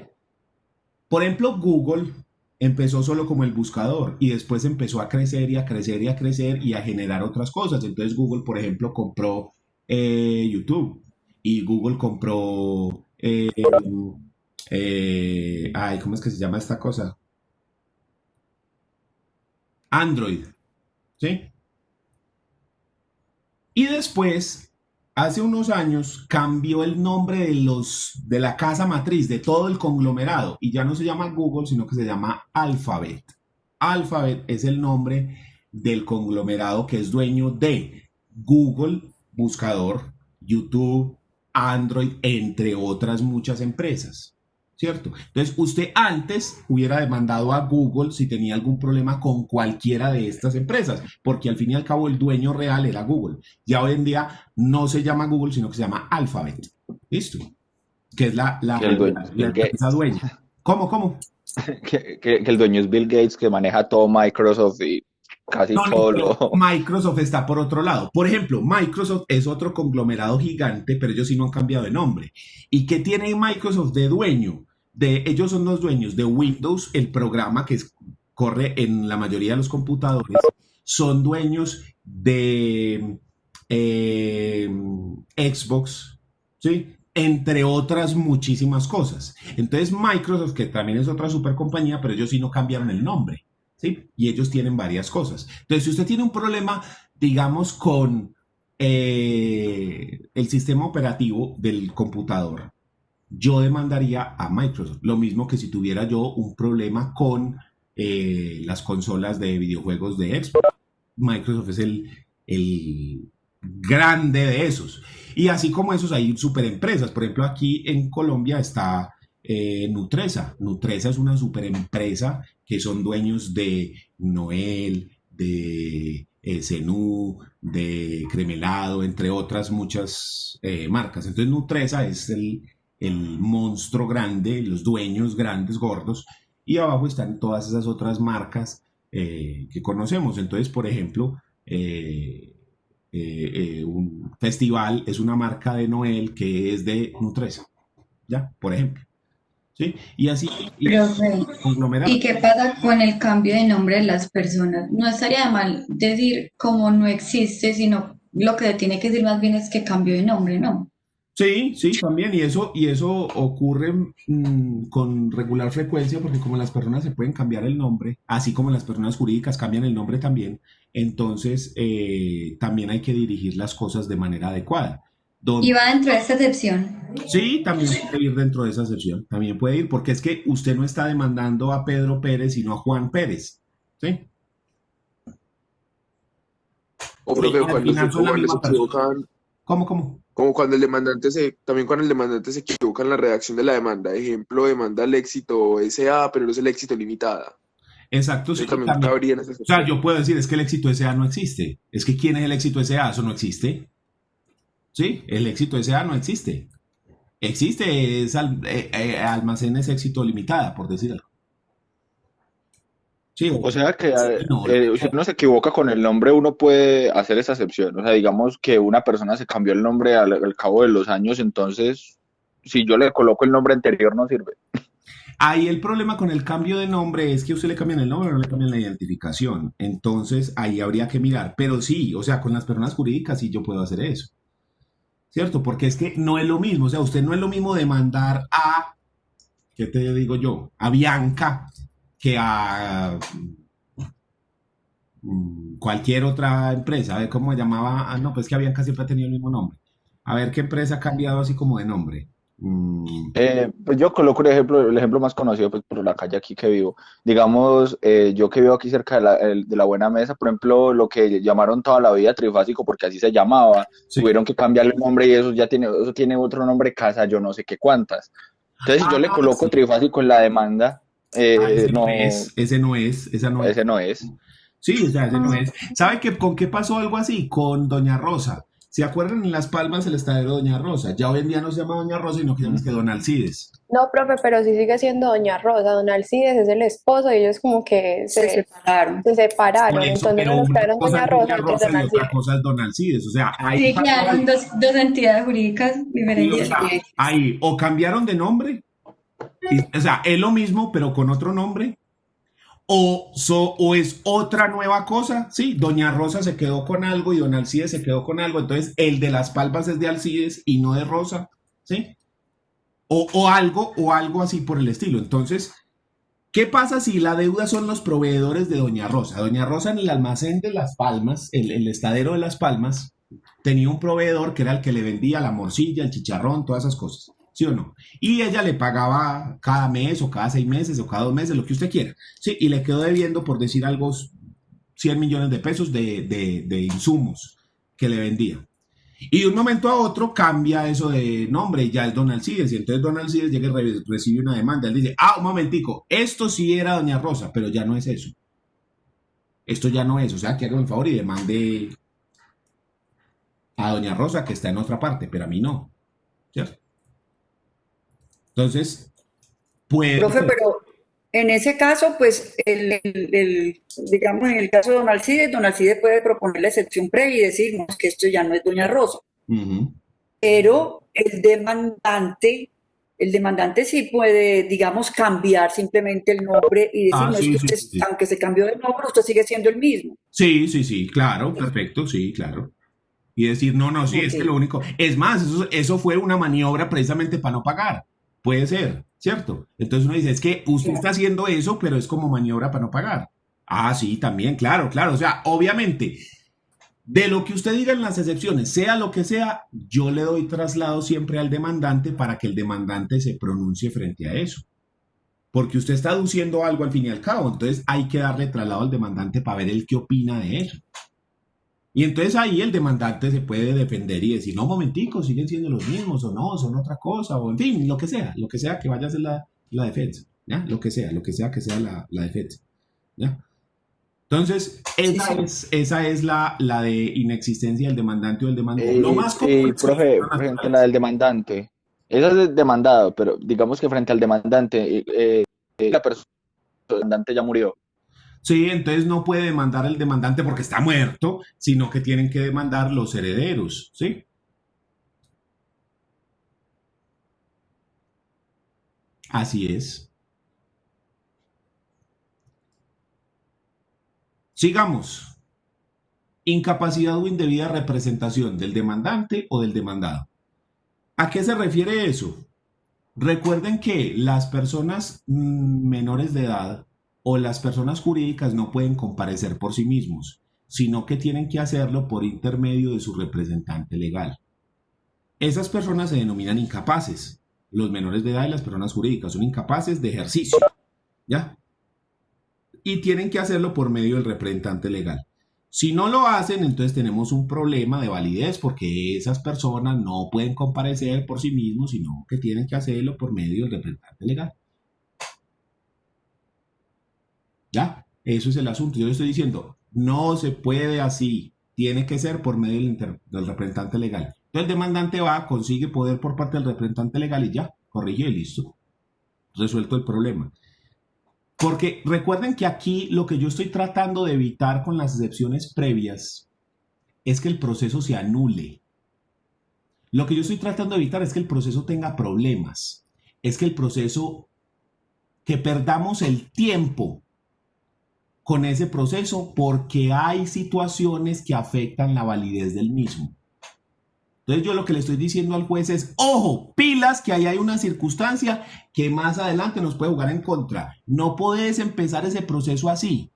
Por ejemplo, Google empezó solo como el buscador y después empezó a crecer y a crecer y a crecer y a generar otras cosas. Entonces Google, por ejemplo, compró YouTube y Google compró, ¿cómo es que se llama esta cosa? Android, ¿sí? Y después, hace unos años, cambió el nombre de la casa matriz, de todo el conglomerado, y ya no se llama Google, sino que se llama Alphabet. Alphabet es el nombre del conglomerado que es dueño de Google, buscador, YouTube, Android, entre otras muchas empresas, ¿cierto? Entonces, usted antes hubiera demandado a Google si tenía algún problema con cualquiera de estas empresas, porque al fin y al cabo el dueño real era Google. Ya hoy en día no se llama Google, sino que se llama Alphabet. ¿Listo? Que es la El dueño es Bill empresa Gates. dueña. ¿Cómo? Que el dueño es Bill Gates, que maneja todo Microsoft y casi No, todo pero lo... Microsoft está por otro lado. Por ejemplo, Microsoft es otro conglomerado gigante, pero ellos sí no han cambiado de nombre. ¿Y qué tiene Microsoft de dueño? Ellos son los dueños de Windows, el programa que corre en la mayoría de los computadores. Son dueños de Xbox, ¿sí? Entre otras muchísimas cosas. Entonces Microsoft, que también es otra super compañía, pero ellos sí no cambiaron el nombre. ¿Sí? Y ellos tienen varias cosas. Entonces, si usted tiene un problema, digamos, con el sistema operativo del computador, yo demandaría a Microsoft. Lo mismo que si tuviera yo un problema con las consolas de videojuegos de Xbox. Microsoft es el grande de esos. Y así como esos hay super empresas. Por ejemplo, aquí en Colombia está Nutresa. Nutresa es una super empresa que son dueños de Noel, de Zenú, de Cremelado, entre otras muchas marcas. Entonces Nutresa es el monstruo grande, los dueños grandes, gordos, y abajo están todas esas otras marcas que conocemos. Entonces, por ejemplo, un festival es una marca de Noel que es de Nutresa, ¿ya? Por ejemplo. ¿Sí? Y así, Profe, conglomerado. ¿y qué pasa con el cambio de nombre de las personas? No estaría mal decir como no existe, sino lo que tiene que decir más bien es que cambió de nombre, ¿no? Sí, también, y eso ocurre con regular frecuencia, porque como las personas se pueden cambiar el nombre, así como las personas jurídicas cambian el nombre también, entonces también hay que dirigir las cosas de manera adecuada. Y va dentro de esta excepción. Sí, también puede ir dentro de esa excepción, también puede ir, porque es que usted no está demandando a Pedro Pérez, sino a Juan Pérez, ¿sí? O profe, Al cuando final son la se misma persona. equivocan, ¿Cómo? como cuando también cuando el demandante se equivoca en la redacción de la demanda. Ejemplo, demanda al éxito SA, pero no es el éxito limitada. Exacto, sí, Entonces también también. cabría en esa O sea, excepción. yo puedo decir, es que el éxito SA no existe. Es que ¿quién es el éxito SA? Eso no existe. ¿Sí? El éxito SA no existe. Existe almacenes éxito limitada, por decir algo. Sí, O sea que sí, no, si uno se equivoca con el nombre, uno puede hacer esa excepción. O sea, digamos que una persona se cambió el nombre al cabo de los años, entonces si yo le coloco el nombre anterior no sirve. ahí el problema con el cambio de nombre es que usted le cambian el nombre, no le cambian la identificación. Entonces ahí habría que mirar. Pero sí, o sea, con las personas jurídicas sí yo puedo hacer eso. ¿Cierto? Porque es que no es lo mismo. O sea, usted no es lo mismo demandar a, ¿qué te digo yo? A Bianca que a cualquier otra empresa. A ver cómo se llamaba. Ah, no, pues que Bianca siempre ha tenido el mismo nombre. A ver qué empresa ha cambiado así como de nombre. Pues yo coloco el ejemplo más conocido pues, por la calle aquí que vivo. Digamos, yo que vivo aquí cerca de la Buena Mesa, por ejemplo, lo que llamaron toda la vida Trifásico, porque así se llamaba, Sí. tuvieron que cambiarle el nombre y eso tiene otro nombre, casa, yo no sé qué cuántas. Entonces, si yo le coloco Sí. Trifásico en la demanda, Ese no no, es, ese no es, esa no es. ese no es. Sí, o sea, ese no es. ¿Sabe con qué pasó algo así? Con Doña Rosa. ¿Se acuerdan en Las Palmas el estadero de Doña Rosa? Ya hoy en día no se llama Doña Rosa, sino que llamas que Don Alcides. No, profe, pero sí sigue siendo Doña Rosa. Don Alcides es el esposo y ellos como que Se separaron. se Por separaron. eso, Entonces pero unos una quedaron cosa Doña es Rosa, Doña otros Rosa Don y otra Alcides. cosa es Don Alcides. O sea, ahí Sí, pasó quedaron algo. dos entidades jurídicas Sí, o diferentes. sea, ahí o cambiaron de nombre, o sea, es lo mismo, pero con otro nombre, o es otra nueva cosa. Sí, Doña Rosa se quedó con algo y Don Alcides se quedó con algo. Entonces, el de Las Palmas es de Alcides y no de Rosa. ¿Sí? O algo así por el estilo. Entonces, ¿qué pasa si la deuda son los proveedores de Doña Rosa? Doña Rosa en el almacén de Las Palmas, el estadero de Las Palmas, tenía un proveedor que era el que le vendía la morcilla, el chicharrón, todas esas cosas. ¿Sí o no? Y ella le pagaba cada mes o cada 6 meses o cada 2 meses, lo que usted quiera. Sí, y le quedó debiendo, por decir algo, 100 millones de pesos de insumos que le vendía. Y de un momento a otro cambia eso de nombre y ya es Don Alcides. Y entonces Don Alcides llega y recibe una demanda. Él dice, un momentico, esto sí era Doña Rosa, pero ya no es eso. Esto ya no es. O sea, que haga un favor y demande a Doña Rosa que está en otra parte, pero a mí no. ¿Cierto? Entonces, puede Profe, ser. pero en ese caso, pues, digamos, en el caso de Don Alcides puede proponer la excepción previa y decir, no, es que esto ya no es Doña Rosa. Ujú. Pero el demandante sí puede, digamos, cambiar simplemente el nombre y decir, no es Sí, que sí, usted, sí. aunque se cambió de nombre, usted sigue siendo el mismo. Sí, sí, sí, claro, perfecto, sí, claro. Y decir, no, no, sí, es que Ok. lo único. Es más, eso fue una maniobra precisamente para no pagar. Puede ser, ¿cierto? Entonces uno dice, es que usted está haciendo eso, pero es como maniobra para no pagar. Ah, sí, también, claro, claro. O sea, obviamente, de lo que usted diga en las excepciones, sea lo que sea, yo le doy traslado siempre al demandante para que el demandante se pronuncie frente a eso. Porque usted está aduciendo algo al fin y al cabo. Entonces hay que darle traslado al demandante para ver él qué opina de eso. Y entonces ahí el demandante se puede defender y decir, no, momentico, siguen siendo los mismos o no, son otra cosa, o en fin, lo que sea que vaya a ser la defensa, ¿ya? Lo que sea que sea la defensa, ¿ya? Entonces, Sí, sí. esa es la de inexistencia del demandante o del demandado. Lo más común es que Profe, son frente a naturales. la del demandante, esa es del demandado, pero digamos que frente al demandante, la persona el demandante ya murió. Sí, entonces no puede demandar el demandante porque está muerto, sino que tienen que demandar los herederos, ¿sí? Así es. Sigamos. Incapacidad o indebida representación del demandante o del demandado. ¿A qué se refiere eso? Recuerden que las personas menores de edad o las personas jurídicas no pueden comparecer por sí mismos, sino que tienen que hacerlo por intermedio de su representante legal. Esas personas se denominan incapaces. Los menores de edad y las personas jurídicas son incapaces de ejercicio, ¿ya? Y tienen que hacerlo por medio del representante legal. Si no lo hacen, entonces tenemos un problema de validez porque esas personas no pueden comparecer por sí mismos, sino que tienen que hacerlo por medio del representante legal. ¿Ya? Eso es el asunto. Yo le estoy diciendo, no se puede así. Tiene que ser por medio del representante legal. Entonces el demandante va, consigue poder por parte del representante legal y ya, corrige y listo. Resuelto el problema. Porque recuerden que aquí lo que yo estoy tratando de evitar con las excepciones previas es que el proceso se anule. Lo que yo estoy tratando de evitar es que el proceso tenga problemas. Es que el proceso, que perdamos el tiempo con ese proceso porque hay situaciones que afectan la validez del mismo. Entonces yo lo que le estoy diciendo al juez es, ojo, pilas, que ahí hay una circunstancia que más adelante nos puede jugar en contra. No puedes empezar ese proceso así.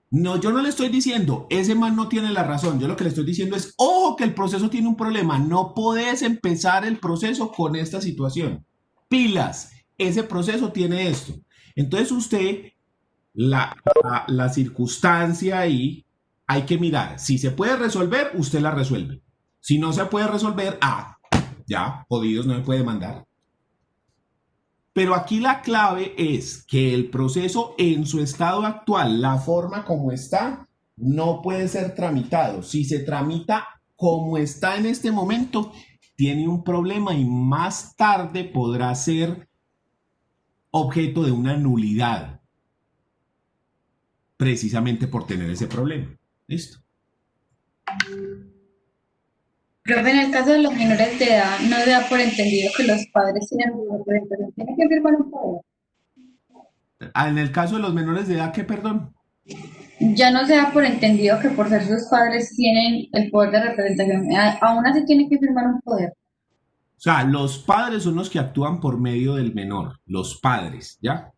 No, yo no le estoy diciendo, ese man no tiene la razón. Yo lo que le estoy diciendo es, ojo, que el proceso tiene un problema. No podés empezar el proceso con esta situación. Pilas, ese proceso tiene esto. Entonces usted, la circunstancia ahí, hay que mirar. Si se puede resolver, usted la resuelve. Si no se puede resolver, ya, jodidos, no me puede mandar. Pero aquí la clave es que el proceso en su estado actual, la forma como está, no puede ser tramitado. Si se tramita como está en este momento, tiene un problema y más tarde podrá ser objeto de una nulidad, precisamente por tener ese problema. ¿Listo? Profe, en el caso de los menores de edad, no se da por entendido que los padres tienen representación, tienen que firmar un poder. En el caso de los menores de edad, ¿qué perdón? Ya no se da por entendido que por ser sus padres tienen el poder de representación, aún así tienen que firmar un poder. O sea, los padres son los que actúan por medio del menor, los padres, ¿ya?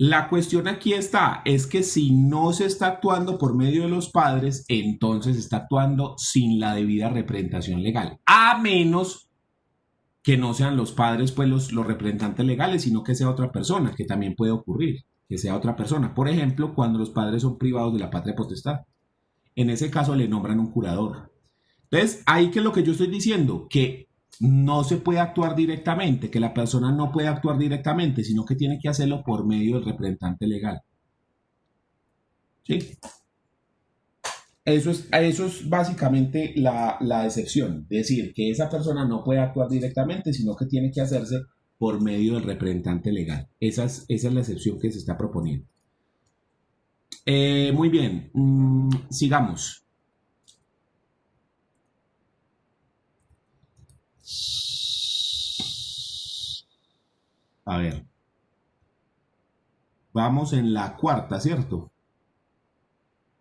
La cuestión aquí es que si no se está actuando por medio de los padres, entonces se está actuando sin la debida representación legal, a menos que no sean los padres, pues los representantes legales, sino que sea otra persona, que también puede ocurrir, que sea otra persona. Por ejemplo, cuando los padres son privados de la patria potestad. En ese caso le nombran un curador. Entonces, ahí que es lo que yo estoy diciendo, que no se puede actuar directamente, que la persona no puede actuar directamente, sino que tiene que hacerlo por medio del representante legal. ¿Sí? Eso es básicamente la excepción, es decir, que esa persona no puede actuar directamente, sino que tiene que hacerse por medio del representante legal. Esa es la excepción que se está proponiendo. Muy bien, sigamos. A ver, vamos en la cuarta, ¿cierto?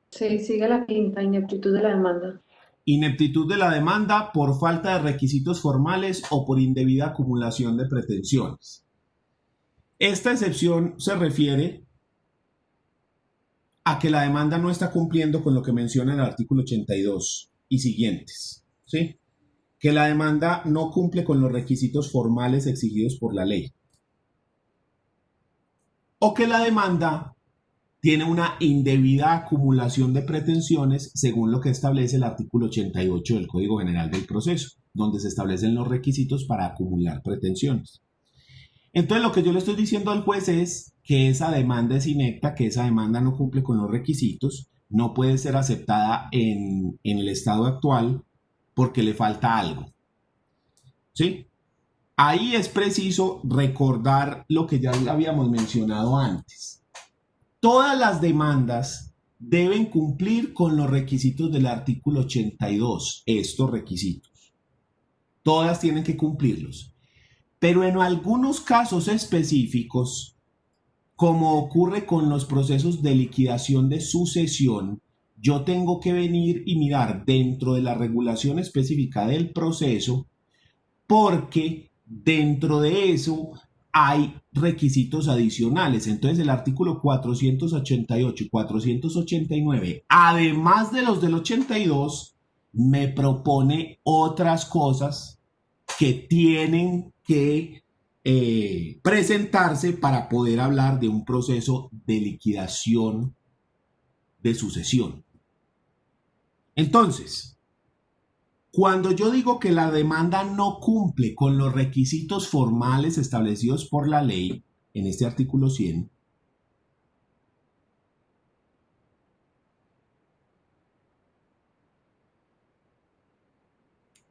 Sí, sigue la quinta, ineptitud de la demanda. Ineptitud de la demanda por falta de requisitos formales o por indebida acumulación de pretensiones. Esta excepción se refiere a que la demanda no está cumpliendo con lo que menciona el artículo 82 y siguientes, ¿sí? Que la demanda no cumple con los requisitos formales exigidos por la ley. O que la demanda tiene una indebida acumulación de pretensiones según lo que establece el artículo 88 del Código General del Proceso, donde se establecen los requisitos para acumular pretensiones. Entonces lo que yo le estoy diciendo al juez es que esa demanda es inepta, que esa demanda no cumple con los requisitos, no puede ser aceptada en el estado actual porque le falta algo. ¿Sí? Ahí es preciso recordar lo que ya habíamos mencionado antes. Todas las demandas deben cumplir con los requisitos del artículo 82, estos requisitos. Todas tienen que cumplirlos. Pero en algunos casos específicos, como ocurre con los procesos de liquidación de sucesión, yo tengo que venir y mirar dentro de la regulación específica del proceso, porque dentro de eso hay requisitos adicionales. Entonces el artículo 488 y 489, además de los del 82, me propone otras cosas que tienen que presentarse para poder hablar de un proceso de liquidación de sucesión. Entonces, cuando yo digo que la demanda no cumple con los requisitos formales establecidos por la ley, en este artículo 100,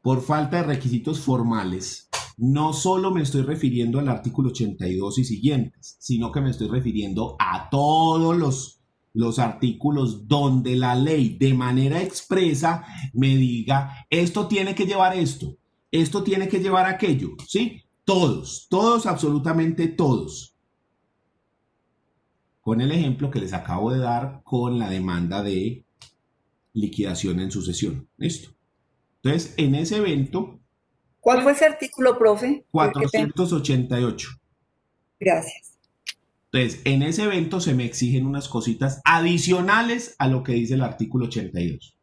por falta de requisitos formales, no solo me estoy refiriendo al artículo 82 y siguientes, sino que me estoy refiriendo a todos los artículos donde la ley de manera expresa me diga, esto tiene que llevar esto tiene que llevar aquello, ¿sí? Todos, absolutamente todos. Con el ejemplo que les acabo de dar con la demanda de liquidación en sucesión. ¿Listo? Entonces, en ese evento, ¿Cuál fue ese artículo, profe? Qué pena. 488. Gracias. Entonces, en ese evento se me exigen unas cositas adicionales a lo que dice el artículo 82.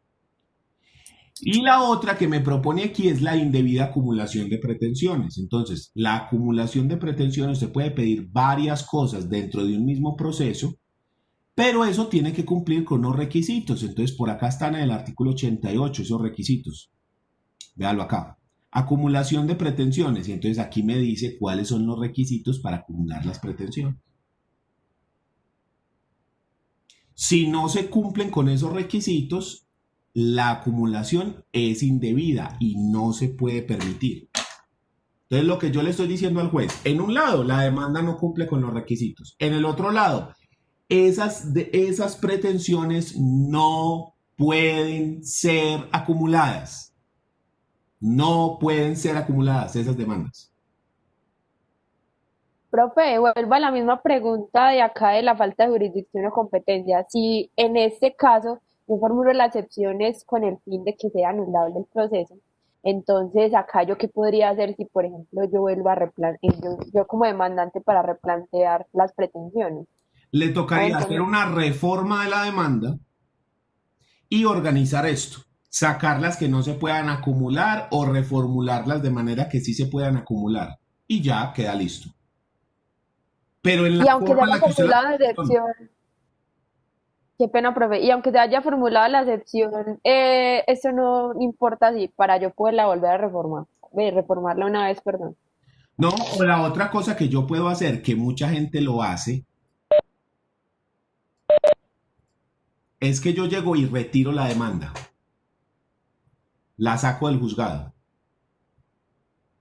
Y la otra que me propone aquí es la indebida acumulación de pretensiones. Entonces, la acumulación de pretensiones se puede pedir varias cosas dentro de un mismo proceso, pero eso tiene que cumplir con unos requisitos. Entonces, por acá están en el artículo 88 esos requisitos. Véalo acá. Acumulación de pretensiones. Y entonces aquí me dice cuáles son los requisitos para acumular las pretensiones. Si no se cumplen con esos requisitos, la acumulación es indebida y no se puede permitir. Entonces, lo que yo le estoy diciendo al juez, en un lado, la demanda no cumple con los requisitos. En el otro lado, esas pretensiones no pueden ser acumuladas. No pueden ser acumuladas esas demandas. Profe, vuelvo a la misma pregunta de acá de la falta de jurisdicción o competencia. Si en este caso yo formulo las excepciones con el fin de que sea anulable el proceso, entonces acá yo qué podría hacer si, por ejemplo, yo vuelvo a yo como demandante para replantear las pretensiones. Le tocaría hacer una reforma de la demanda y organizar esto. Sacar las que no se puedan acumular o reformularlas de manera que sí se puedan acumular. Y ya queda listo. Pero en Y la aunque se forma en haya la que usted formulado la excepción, qué pena, profe, y aunque se haya formulado la excepción, eso no importa si para yo poderla volver a reformarla una vez, perdón. No, o la otra cosa que yo puedo hacer, que mucha gente lo hace, es que yo llego y retiro la demanda. La saco del juzgado.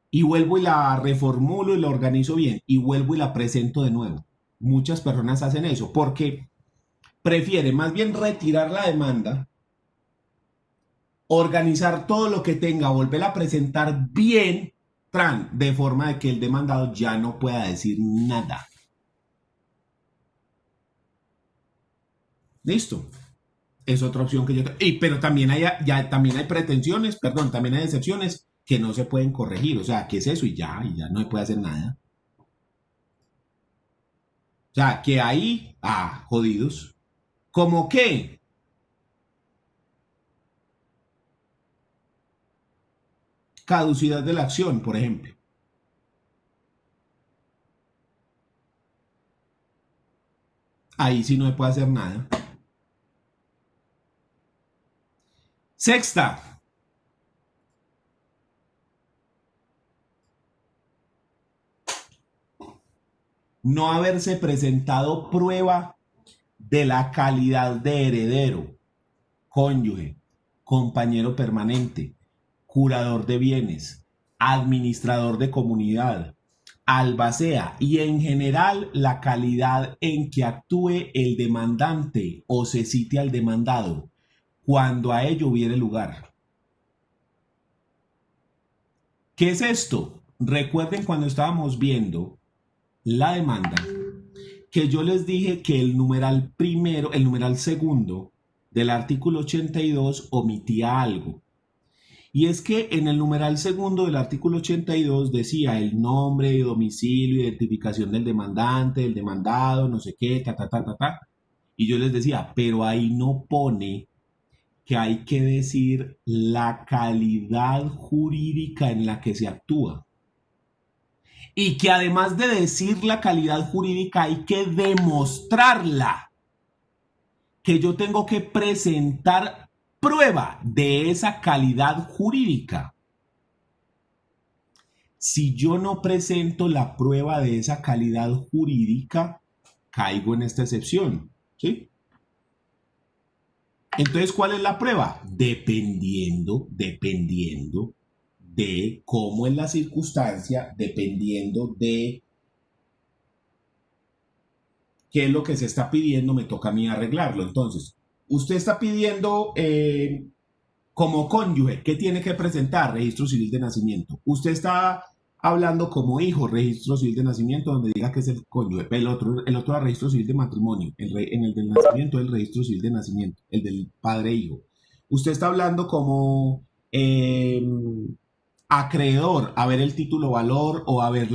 Y vuelvo y la reformulo y la organizo bien. Y vuelvo y la presento de nuevo. Muchas personas hacen eso porque prefieren más bien retirar la demanda, organizar todo lo que tenga, volver a presentar bien, de forma de que el demandado ya no pueda decir nada. Listo. Es otra opción que yo tengo. Pero también también hay pretensiones, perdón, también hay excepciones que no se pueden corregir. O sea, ¿qué es eso? Y ya no se puede hacer nada. O sea, que ahí, jodidos. ¿Cómo qué? Caducidad de la acción, por ejemplo. Ahí sí no se puede hacer nada. Sexta. No haberse presentado prueba de la calidad de heredero, cónyuge, compañero permanente, curador de bienes, administrador de comunidad, albacea y en general la calidad en que actúe el demandante o se cite al demandado cuando a ello hubiere lugar. ¿Qué es esto? Recuerden cuando estábamos viendo la demanda que yo les dije que el numeral segundo del artículo 82 omitía algo. Y es que en el numeral segundo del artículo 82 decía el nombre, domicilio, identificación del demandante, del demandado, no sé qué, Y yo les decía, pero ahí no pone que hay que decir la calidad jurídica en la que se actúa. Y que además de decir la calidad jurídica hay que demostrarla. Que yo tengo que presentar prueba de esa calidad jurídica. Si yo no presento la prueba de esa calidad jurídica, caigo en esta excepción, ¿sí? Entonces, ¿cuál es la prueba? Dependiendo de cómo es la circunstancia, dependiendo de qué es lo que se está pidiendo, me toca a mí arreglarlo. Entonces, usted está pidiendo como cónyuge, ¿qué tiene que presentar? Registro civil de nacimiento. Usted está hablando como hijo, registro civil de nacimiento, donde diga que es el cónyuge. El otro es registro civil de matrimonio. En el del nacimiento es el registro civil de nacimiento, el del padre e hijo. Usted está hablando como acreedor, a ver el título valor o a ver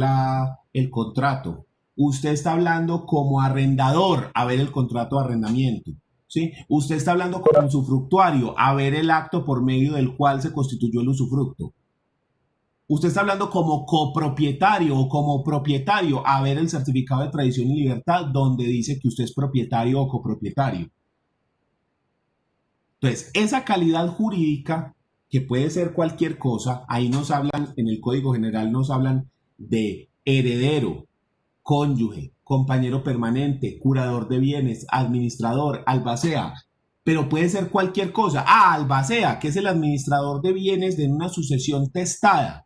el contrato. Usted está hablando como arrendador, a ver el contrato de arrendamiento. ¿Sí? Usted está hablando como usufructuario, a ver el acto por medio del cual se constituyó el usufructo. Usted está hablando como copropietario o como propietario, a ver el certificado de tradición y libertad donde dice que usted es propietario o copropietario. Entonces, esa calidad jurídica, que puede ser cualquier cosa, ahí nos hablan, en el Código General nos hablan de heredero, cónyuge, compañero permanente, curador de bienes, administrador, albacea, pero puede ser cualquier cosa. Albacea, que es el administrador de bienes de una sucesión testada.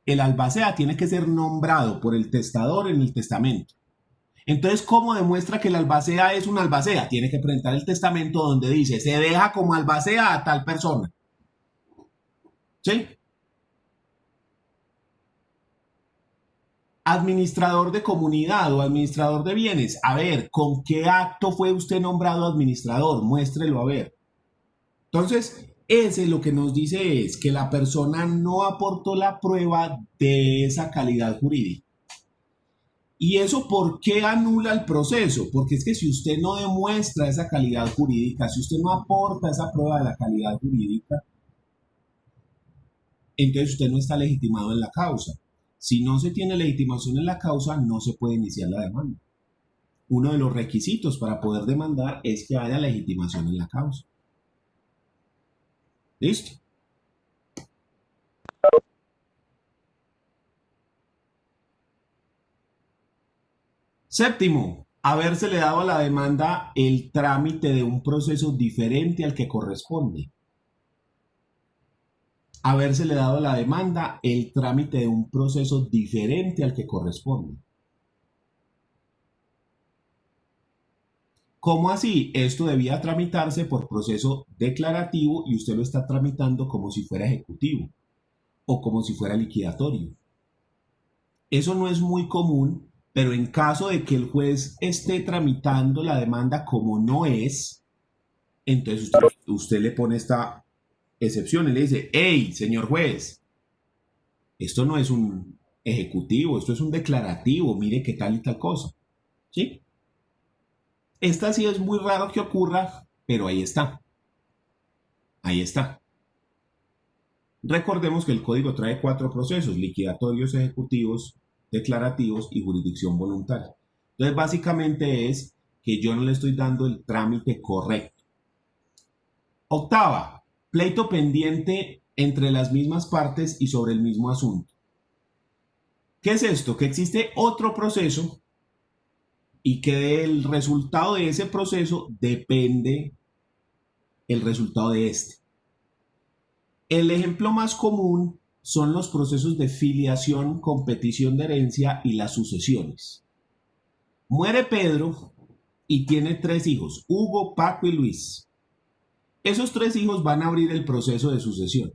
El albacea tiene que ser nombrado por el testador en el testamento. Entonces, ¿cómo demuestra que el albacea es un albacea? Tiene que presentar el testamento donde dice, se deja como albacea a tal persona. ¿Sí? Administrador de comunidad o administrador de bienes. A ver, ¿con qué acto fue usted nombrado administrador? Muéstrelo a ver. Entonces, ese lo que nos dice es que la persona no aportó la prueba de esa calidad jurídica. ¿Y eso por qué anula el proceso? Porque es que si usted no demuestra esa calidad jurídica, si usted no aporta esa prueba de la calidad jurídica, entonces usted no está legitimado en la causa. Si no se tiene legitimación en la causa, no se puede iniciar la demanda. Uno de los requisitos para poder demandar es que haya legitimación en la causa. ¿Listo? Séptimo, habérsele dado a la demanda el trámite de un proceso diferente al que corresponde. Habérsele dado a la demanda el trámite de un proceso diferente al que corresponde. ¿Cómo así? Esto debía tramitarse por proceso declarativo y usted lo está tramitando como si fuera ejecutivo o como si fuera liquidatorio. Eso no es muy común, pero en caso de que el juez esté tramitando la demanda como no es, entonces usted le pone esta excepción y le dice, hey, señor juez, esto no es un ejecutivo, esto es un declarativo, mire qué tal y tal cosa. ¿Sí? Esta sí es muy raro que ocurra, pero ahí está. Ahí está. Recordemos que el código trae 4 procesos: liquidatorios, ejecutivos, declarativos y jurisdicción voluntaria. Entonces, básicamente es que yo no le estoy dando el trámite correcto. Octava, pleito pendiente entre las mismas partes y sobre el mismo asunto. ¿Qué es esto? Que existe otro proceso y que del resultado de ese proceso depende el resultado de este. El ejemplo más común son los procesos de filiación, competición de herencia y las sucesiones. Muere Pedro y tiene 3 hijos, Hugo, Paco y Luis. Esos 3 hijos van a abrir el proceso de sucesión.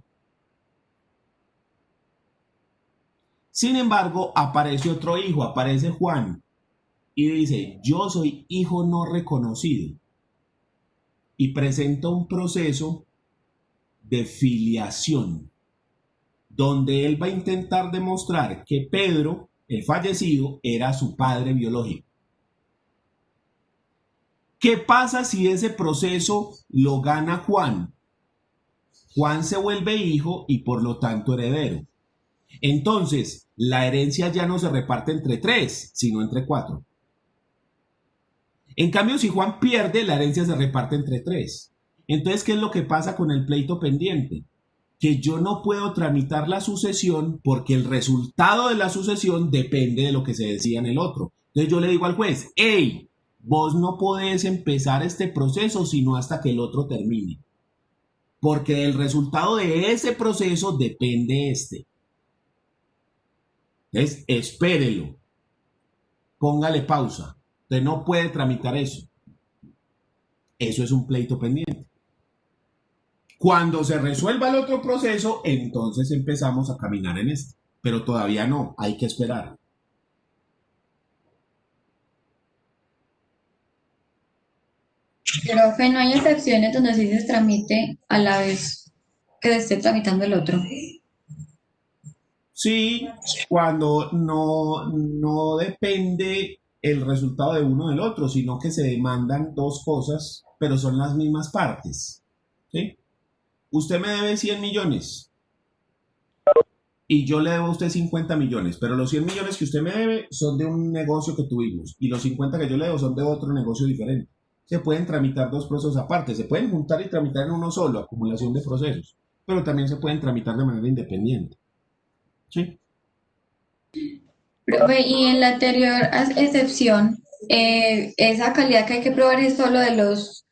Sin embargo, aparece otro hijo, aparece Juan, y dice, yo soy hijo no reconocido. Y presenta un proceso de filiación, donde él va a intentar demostrar que Pedro, el fallecido, era su padre biológico. ¿Qué pasa si ese proceso lo gana Juan? Juan se vuelve hijo y por lo tanto heredero. Entonces, la herencia ya no se reparte entre 3, sino entre 4. En cambio, si Juan pierde, la herencia se reparte entre 3. Entonces, ¿qué es lo que pasa con el pleito pendiente? Que yo no puedo tramitar la sucesión porque el resultado de la sucesión depende de lo que se decida en el otro. Entonces yo le digo al juez, hey, vos no podés empezar este proceso sino hasta que el otro termine. Porque del resultado de ese proceso depende este. Entonces, espérelo, póngale pausa. Usted no puede tramitar eso. Eso es un pleito pendiente. Cuando se resuelva el otro proceso, entonces empezamos a caminar en este. Pero todavía no, hay que esperar. Profe, no hay excepciones donde sí se tramite a la vez que se esté tramitando el otro. Sí, cuando no depende el resultado de uno del otro, sino que se demandan dos cosas, pero son las mismas partes. ¿Sí? Usted me debe 100 millones y yo le debo a usted 50 millones, pero los 100 millones que usted me debe son de un negocio que tuvimos y los 50 que yo le debo son de otro negocio diferente. Se pueden tramitar dos procesos aparte, se pueden juntar y tramitar en uno solo, acumulación de procesos, pero también se pueden tramitar de manera independiente. ¿Sí? Profe, y en la anterior excepción, esa calidad que hay que probar es solo de los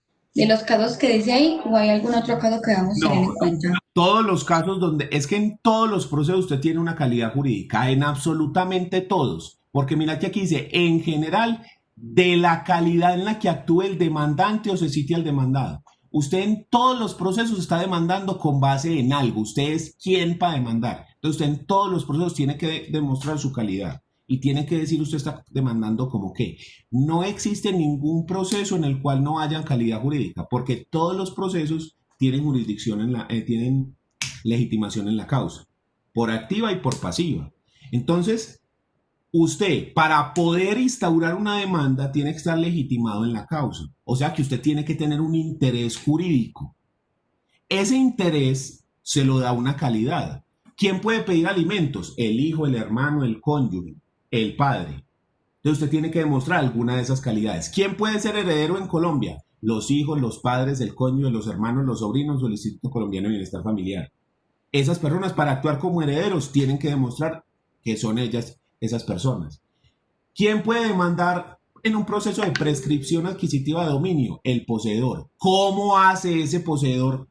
casos que dice ahí, o hay algún otro caso que vamos a tener en No, cuenta. todos los casos donde, es que en todos los procesos usted tiene una calidad jurídica, en absolutamente todos, porque mira que aquí dice, en general, de la calidad en la que actúe el demandante o se cite al demandado. Usted en todos los procesos está demandando con base en algo, usted es quien para demandar. Entonces usted en todos los procesos tiene que demostrar su calidad y tiene que decir usted está demandando como que no existe ningún proceso en el cual no haya calidad jurídica, porque todos los procesos tienen jurisdicción tienen legitimación en la causa, por activa y por pasiva. Entonces, usted, para poder instaurar una demanda, tiene que estar legitimado en la causa. O sea que usted tiene que tener un interés jurídico. Ese interés se lo da una calidad. ¿Quién puede pedir alimentos? El hijo, el hermano, el cónyuge, el padre. Entonces usted tiene que demostrar alguna de esas calidades. ¿Quién puede ser heredero en Colombia? Los hijos, los padres, el cónyuge, los hermanos, los sobrinos o el Instituto Colombiano de Bienestar Familiar. Esas personas, para actuar como herederos, tienen que demostrar que son ellas esas personas. ¿Quién puede demandar en un proceso de prescripción adquisitiva de dominio? El poseedor. ¿Cómo hace ese poseedor?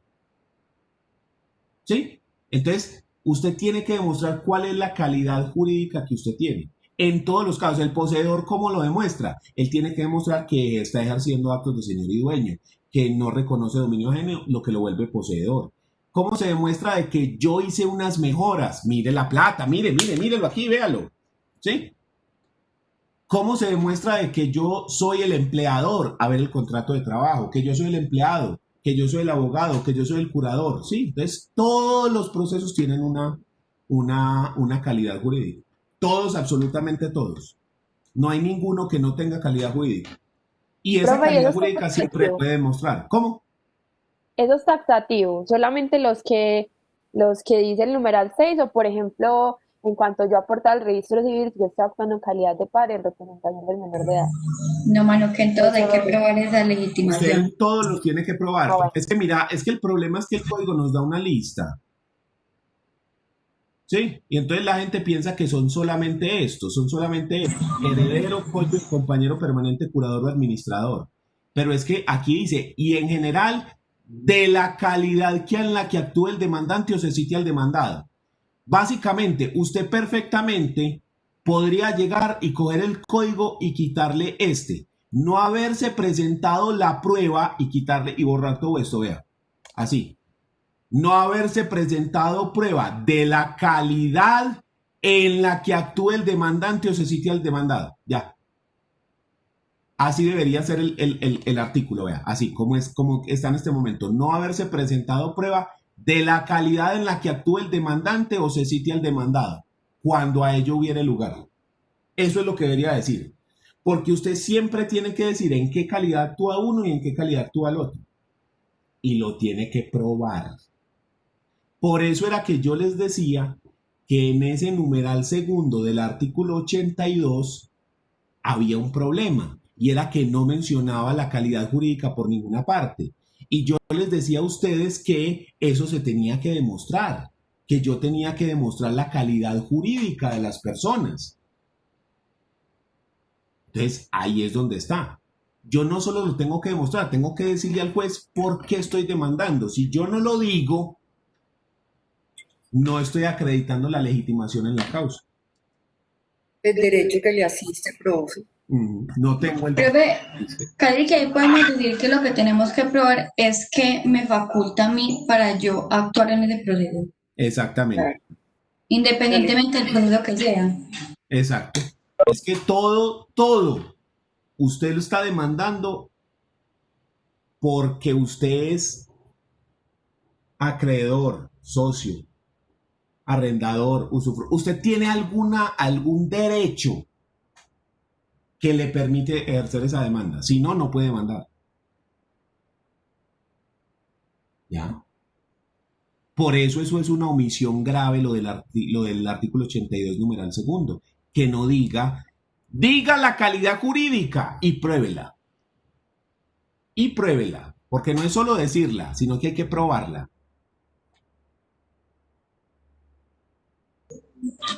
¿Sí? Entonces, usted tiene que demostrar cuál es la calidad jurídica que usted tiene. En todos los casos, el poseedor, ¿cómo lo demuestra? Él tiene que demostrar que está ejerciendo actos de señor y dueño, que no reconoce dominio ajeno, lo que lo vuelve poseedor. ¿Cómo se demuestra de que yo hice unas mejoras? Mire la plata, mírelo aquí, véalo. ¿Sí? ¿Cómo se demuestra de que yo soy el empleador? A ver el contrato de trabajo, que yo soy el empleado, que yo soy el abogado, que yo soy el curador. ¿Sí? Entonces, todos los procesos tienen una calidad jurídica. Todos, absolutamente todos. No hay ninguno que no tenga calidad jurídica. Y esa Profe, ¿y eso calidad es jurídica siempre taxativo? puede demostrar. ¿Cómo? ¿Eso es taxativo? ¿Solamente los que dice el numeral 6 o, por ejemplo, en cuanto yo aporte al registro civil, yo estoy actuando en calidad de padre en representación del menor de edad? No, mano, que entonces hay que Eso, probar esa Usted legitimación. todos los tiene que probar. bueno. Es que mira, es que el problema es que el código nos da una lista. ¿Sí? Y entonces la gente piensa que son solamente estos, heredero, cónyuge, compañero permanente, curador o administrador. Pero es que aquí dice, y en general, de la calidad que en la que actúe el demandante o se cite al demandado. Básicamente, usted perfectamente podría llegar y coger el código y quitarle no haberse presentado la prueba y quitarle y borrar todo esto, vea, así. No haberse presentado prueba de la calidad en la que actúe el demandante o se cite al demandado. Ya. Así debería ser el artículo, vea, así como está en este momento. No haberse presentado prueba de la calidad en la que actúe el demandante o se cite al demandado, cuando a ello hubiere lugar. Eso es lo que debería decir. Porque usted siempre tiene que decir en qué calidad actúa uno y en qué calidad actúa el otro. Y lo tiene que probar. Por eso era que yo les decía que en ese numeral segundo del artículo 82 había un problema y era que no mencionaba la calidad jurídica por ninguna parte. Y yo les decía a ustedes que eso se tenía que demostrar, que yo tenía que demostrar la calidad jurídica de las personas. Entonces, ahí es donde está. Yo no solo lo tengo que demostrar, tengo que decirle al juez por qué estoy demandando. Si yo no lo digo, no estoy acreditando la legitimación en la causa. el derecho que le asiste, profe. No tengo el Profe, casi que ahí podemos decir que lo que tenemos que probar es que me faculta a mí para yo actuar en ese proceso, Exactamente, Claro. Dale. independientemente del proceso que sea. exacto. Es que todo, usted lo está demandando porque usted es acreedor, socio, arrendador, usted tiene algún derecho que le permite ejercer esa demanda. Si no, no puede demandar. ¿Ya? Por eso es una omisión grave lo del artículo 82, numeral segundo, que no diga la calidad jurídica y pruébela. Y pruébela, porque no es solo decirla, sino que hay que probarla.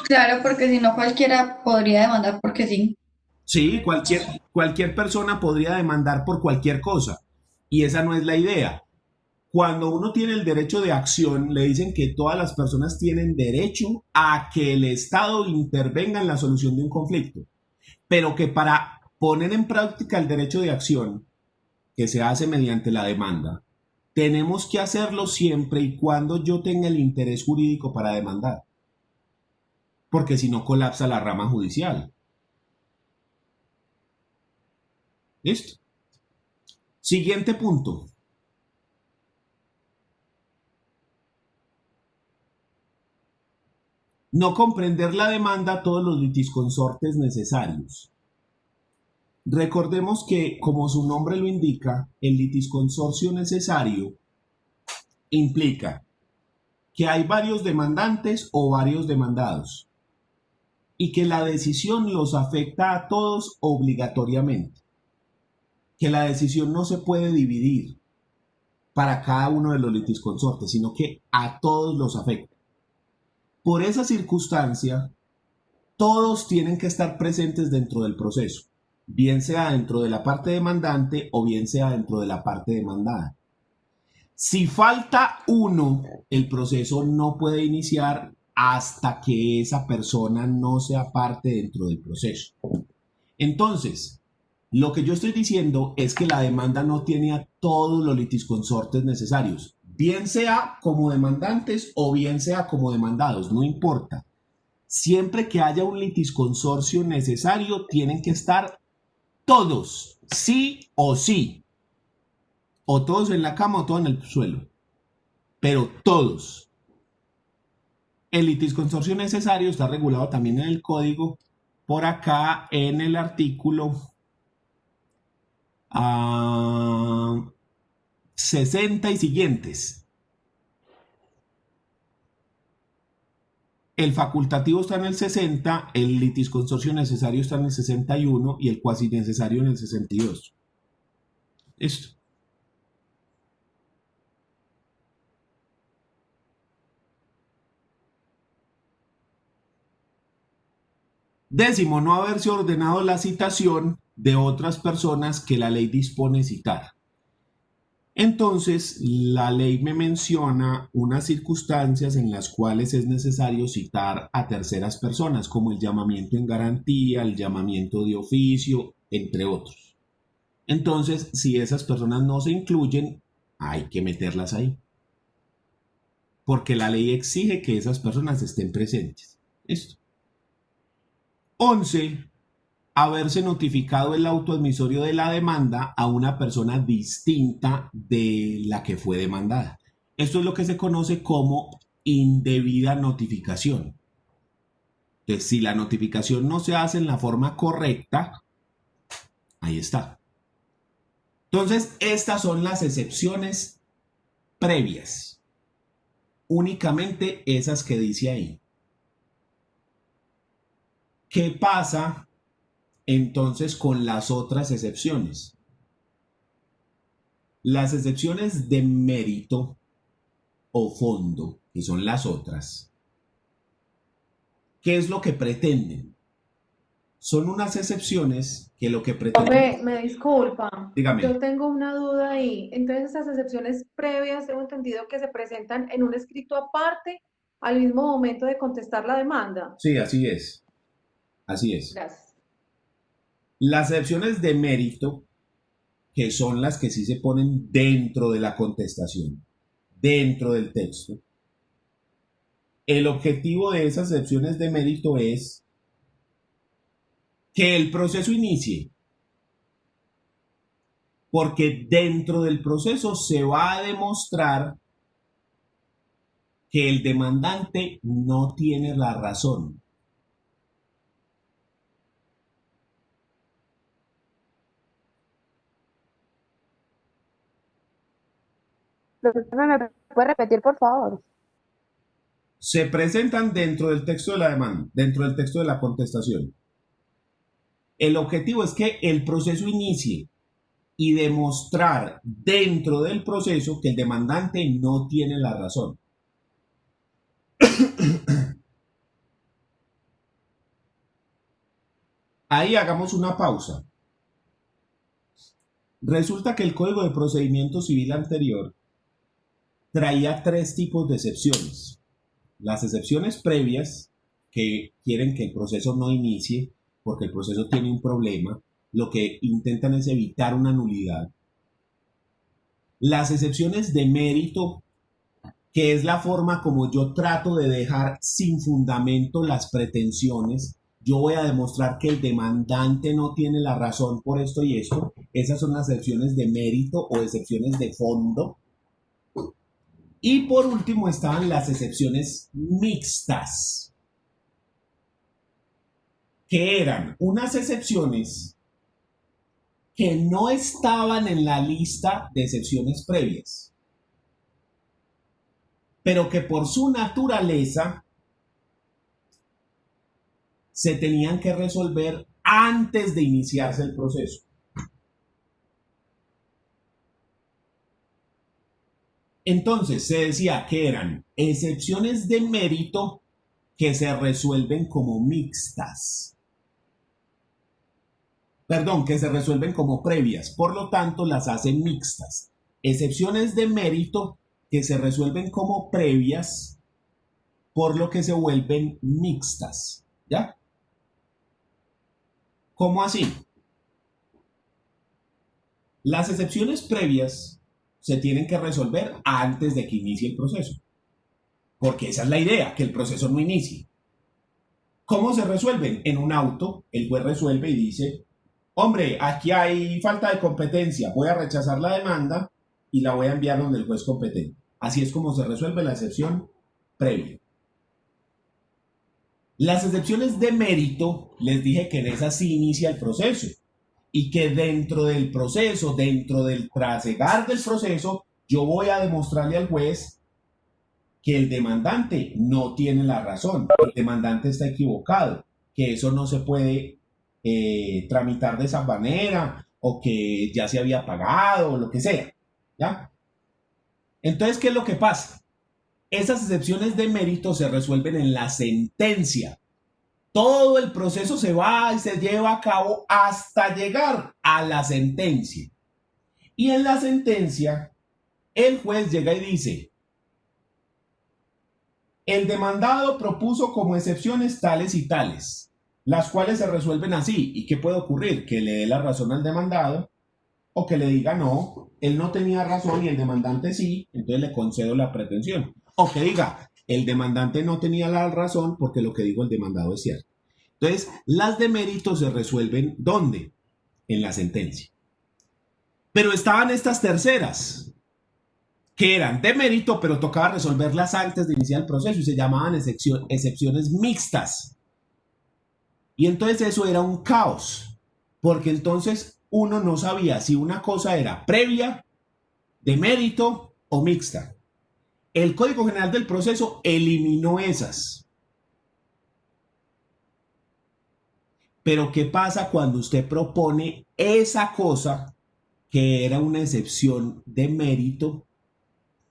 Claro, porque si no cualquiera podría demandar porque sí. Sí, cualquier persona podría demandar por cualquier cosa. Y esa no es la idea. Cuando uno tiene el derecho de acción, le dicen que todas las personas tienen derecho a que el Estado intervenga en la solución de un conflicto. Pero que para poner en práctica el derecho de acción, que se hace mediante la demanda, tenemos que hacerlo siempre y cuando yo tenga el interés jurídico para demandar. Porque si no colapsa la rama judicial. ¿Listo? Siguiente punto. No comprender la demanda a todos los litisconsortes necesarios. Recordemos que, como su nombre lo indica, el litisconsorcio necesario implica que hay varios demandantes o varios demandados y que la decisión los afecta a todos obligatoriamente, que la decisión no se puede dividir para cada uno de los litisconsortes, sino que a todos los afecta. Por esa circunstancia, todos tienen que estar presentes dentro del proceso, bien sea dentro de la parte demandante o bien sea dentro de la parte demandada. Si falta uno, el proceso no puede iniciar hasta que esa persona no sea parte dentro del proceso. Entonces, lo que yo estoy diciendo es que la demanda no tiene a todos los litisconsortes necesarios, bien sea como demandantes o bien sea como demandados, no importa. Siempre que haya un litisconsorcio necesario, tienen que estar todos, sí o sí. O todos en la cama o todos en el suelo. Pero todos. El litisconsorcio necesario está regulado también en el código, por acá en el artículo 60 y siguientes. El facultativo está en el 60, el litisconsorcio necesario está en el 61 y el cuasi necesario en el 62. Listo. Décimo, no haberse ordenado la citación de otras personas que la ley dispone citar. Entonces, la ley me menciona unas circunstancias en las cuales es necesario citar a terceras personas, como el llamamiento en garantía, el llamamiento de oficio, entre otros. Entonces, si esas personas no se incluyen, hay que meterlas ahí. Porque la ley exige que esas personas estén presentes. ¿Listo? 11. Haberse notificado el auto admisorio de la demanda a una persona distinta de la que fue demandada. Esto es lo que se conoce como indebida notificación. Entonces, si la notificación no se hace en la forma correcta, ahí está. Entonces, estas son las excepciones previas. Únicamente esas que dice ahí. ¿Qué pasa entonces con las otras excepciones? Las excepciones de mérito o fondo, que son las otras, ¿qué es lo que pretenden? Son unas excepciones que lo que pretenden... Me disculpa, Dígame. yo tengo una duda ahí. Entonces, esas excepciones previas, tengo entendido que se presentan en un escrito aparte al mismo momento de contestar la demanda. Sí, así es. Así es. Gracias. Las excepciones de mérito, que son las que sí se ponen dentro de la contestación, dentro del texto, el objetivo de esas excepciones de mérito es que el proceso inicie, porque dentro del proceso se va a demostrar que el demandante no tiene la razón. Profesor, ¿me puede repetir, por favor? Se presentan dentro del texto de la demanda, dentro del texto de la contestación. El objetivo es que el proceso inicie y demostrar dentro del proceso que el demandante no tiene la razón. Ahí hagamos una pausa. Resulta que el Código de Procedimiento Civil anterior traía 3 tipos de excepciones. Las excepciones previas, que quieren que el proceso no inicie porque el proceso tiene un problema, lo que intentan es evitar una nulidad. Las excepciones de mérito, que es la forma como yo trato de dejar sin fundamento las pretensiones. Yo voy a demostrar que el demandante no tiene la razón por esto y esto. Esas son las excepciones de mérito o excepciones de fondo. Y por último estaban las excepciones mixtas, que eran unas excepciones que no estaban en la lista de excepciones previas, pero que por su naturaleza se tenían que resolver antes de iniciarse el proceso. Entonces se decía que eran excepciones de mérito que se resuelven como mixtas. Perdón, que se resuelven como previas, por lo tanto las hacen mixtas. Excepciones de mérito que se resuelven como previas, por lo que se vuelven mixtas. ¿Ya? ¿Cómo así? Las excepciones previas se tienen que resolver antes de que inicie el proceso, porque esa es la idea, que el proceso no inicie. ¿Cómo se resuelven? En un auto, el juez resuelve y dice: hombre, aquí hay falta de competencia, voy a rechazar la demanda y la voy a enviar donde el juez competente. Así es como se resuelve la excepción previa. Las excepciones de mérito, les dije que en esas sí inicia el proceso y que dentro del proceso, dentro del trasegar del proceso, yo voy a demostrarle al juez que el demandante no tiene la razón, que el demandante está equivocado, que eso no se puede tramitar de esa manera, o que ya se había pagado, o lo que sea, ¿ya? Entonces, ¿qué es lo que pasa? Esas excepciones de mérito se resuelven en la sentencia. Todo el proceso se va y se lleva a cabo hasta llegar a la sentencia. Y en la sentencia, el juez llega y dice: el demandado propuso como excepciones tales y tales, las cuales se resuelven así. ¿Y qué puede ocurrir? Que le dé la razón al demandado, o que le diga no, él no tenía razón y el demandante sí, entonces le concedo la pretensión. O que diga, el demandante no tenía la razón porque lo que dijo el demandado es cierto. Entonces, las de mérito se resuelven ¿dónde? En la sentencia. Pero estaban estas terceras, que eran de mérito, pero tocaba resolverlas antes de iniciar el proceso y se llamaban excepciones mixtas. Y entonces eso era un caos, porque entonces uno no sabía si una cosa era previa, de mérito o mixta. El Código General del Proceso eliminó esas. Pero ¿qué pasa cuando usted propone esa cosa que era una excepción de mérito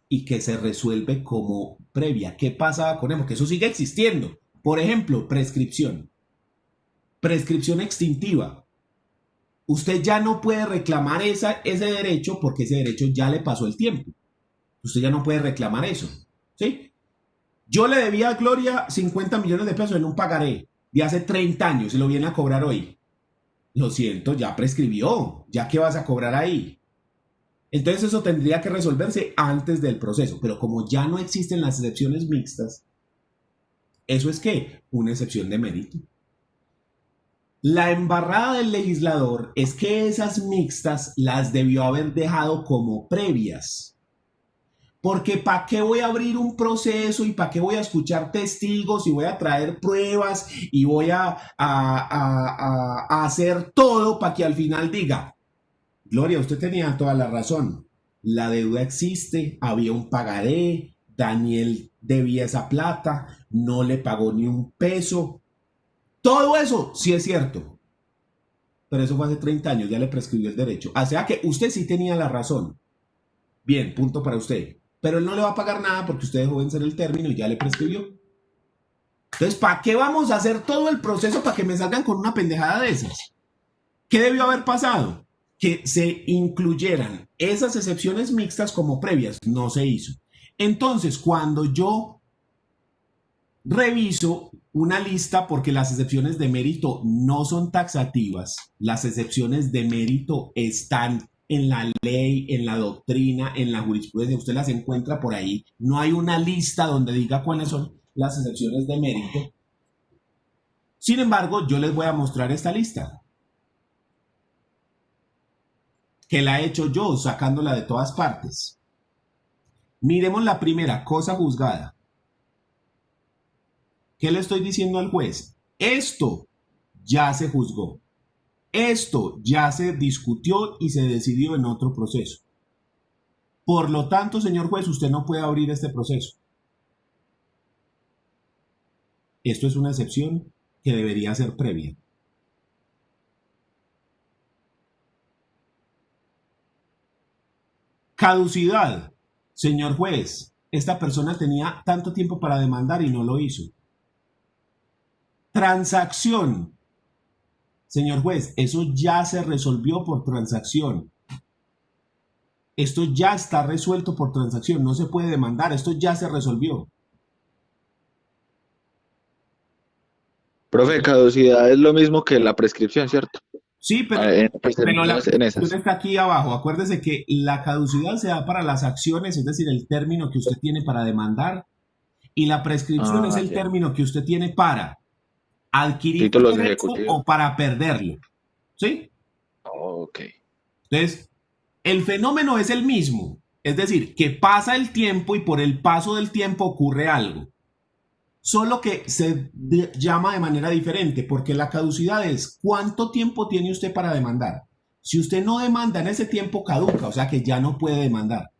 y que se resuelve como previa? ¿Qué pasa con eso? Porque eso sigue existiendo. Por ejemplo, prescripción. Prescripción extintiva. Usted ya no puede reclamar ese derecho porque ese derecho ya le pasó el tiempo. Usted ya no puede reclamar eso. ¿Sí? Yo le debía a Gloria 50 millones de pesos en un pagaré. de hace 30 años y lo viene a cobrar hoy, lo siento, ya prescribió, ya que vas a cobrar ahí. Entonces eso tendría que resolverse antes del proceso, pero como ya no existen las excepciones mixtas, ¿eso es qué? Una excepción de mérito. La embarrada del legislador es que esas mixtas las debió haber dejado como previas. Porque ¿para qué voy a abrir un proceso y para qué voy a escuchar testigos y voy a traer pruebas y voy a hacer todo para que al final diga, Gloria, usted tenía toda la razón, la deuda existe, había un pagaré, Daniel debía esa plata, no le pagó ni un peso? Todo eso sí es cierto, pero eso fue hace 30 años, ya le prescribió el derecho. O sea que usted sí tenía la razón. Bien, punto para usted. Pero él no le va a pagar nada porque usted dejó vencer el término y ya le prescribió. Entonces, ¿para qué vamos a hacer todo el proceso para que me salgan con una pendejada de esas? ¿Qué debió haber pasado? Que se incluyeran esas excepciones mixtas como previas. No se hizo. Entonces, cuando yo reviso una lista, porque las excepciones de mérito no son taxativas, las excepciones de mérito están en la ley, en la doctrina, en la jurisprudencia, usted las encuentra por ahí, no hay una lista donde diga cuáles son las excepciones de mérito. Sin embargo, yo les voy a mostrar esta lista, que la he hecho yo, sacándola de todas partes. Miremos la primera, cosa juzgada. ¿Qué le estoy diciendo al juez? Esto ya se juzgó. Esto ya se discutió y se decidió en otro proceso. Por lo tanto, señor juez, usted no puede abrir este proceso. Esto es una excepción que debería ser previa. Caducidad. Señor juez, esta persona tenía tanto tiempo para demandar y no lo hizo. Transacción. Señor juez, eso ya se resolvió por transacción. Esto ya está resuelto por transacción, no se puede demandar, esto ya se resolvió. Profe, caducidad es lo mismo que la prescripción, ¿cierto? Sí, pero la prescripción está aquí abajo. Acuérdese que la caducidad se da para las acciones, es decir, el término que usted tiene para demandar, y la prescripción es el término que usted tiene para adquirir títulos el derecho ejecutivos o para perderlo. ¿Sí? Ok. Entonces, el fenómeno es el mismo, es decir, que pasa el tiempo y por el paso del tiempo ocurre algo. Solo que se llama de manera diferente, porque la caducidad es ¿cuánto tiempo tiene usted para demandar? Si usted no demanda en ese tiempo, caduca, o sea que ya no puede demandar.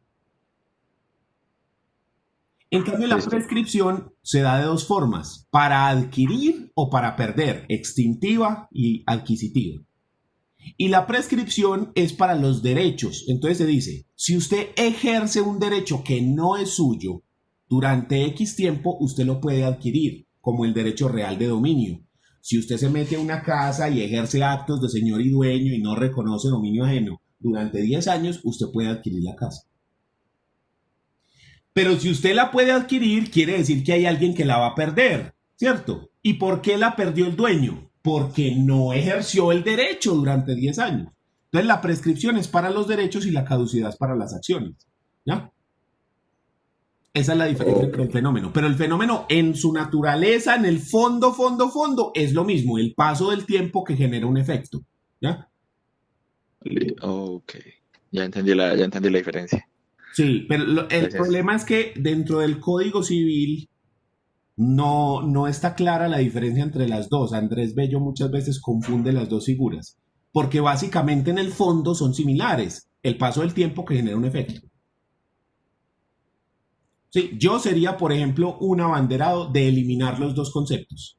En cambio, la prescripción se da de dos formas, para adquirir o para perder, extintiva y adquisitiva. Y la prescripción es para los derechos. Entonces se dice, si usted ejerce un derecho que no es suyo, durante X tiempo usted lo puede adquirir, como el derecho real de dominio. Si usted se mete a una casa y ejerce actos de señor y dueño y no reconoce dominio ajeno durante 10 años, usted puede adquirir la casa. Pero si usted la puede adquirir, quiere decir que hay alguien que la va a perder, ¿cierto? ¿Y por qué la perdió el dueño? Porque no ejerció el derecho durante 10 años. Entonces la prescripción es para los derechos y la caducidad es para las acciones, ¿ya? Esa es la diferencia entre el fenómeno. Pero el fenómeno en su naturaleza, en el fondo, es lo mismo. El paso del tiempo que genera un efecto. ¿Ya? Ok. Ya entendí la diferencia. Sí, pero el problema es que dentro del Código Civil no está clara la diferencia entre las dos. Andrés Bello muchas veces confunde las dos figuras. Porque básicamente en el fondo son similares. El paso del tiempo que genera un efecto. Sí, yo sería, por ejemplo, un abanderado de eliminar los dos conceptos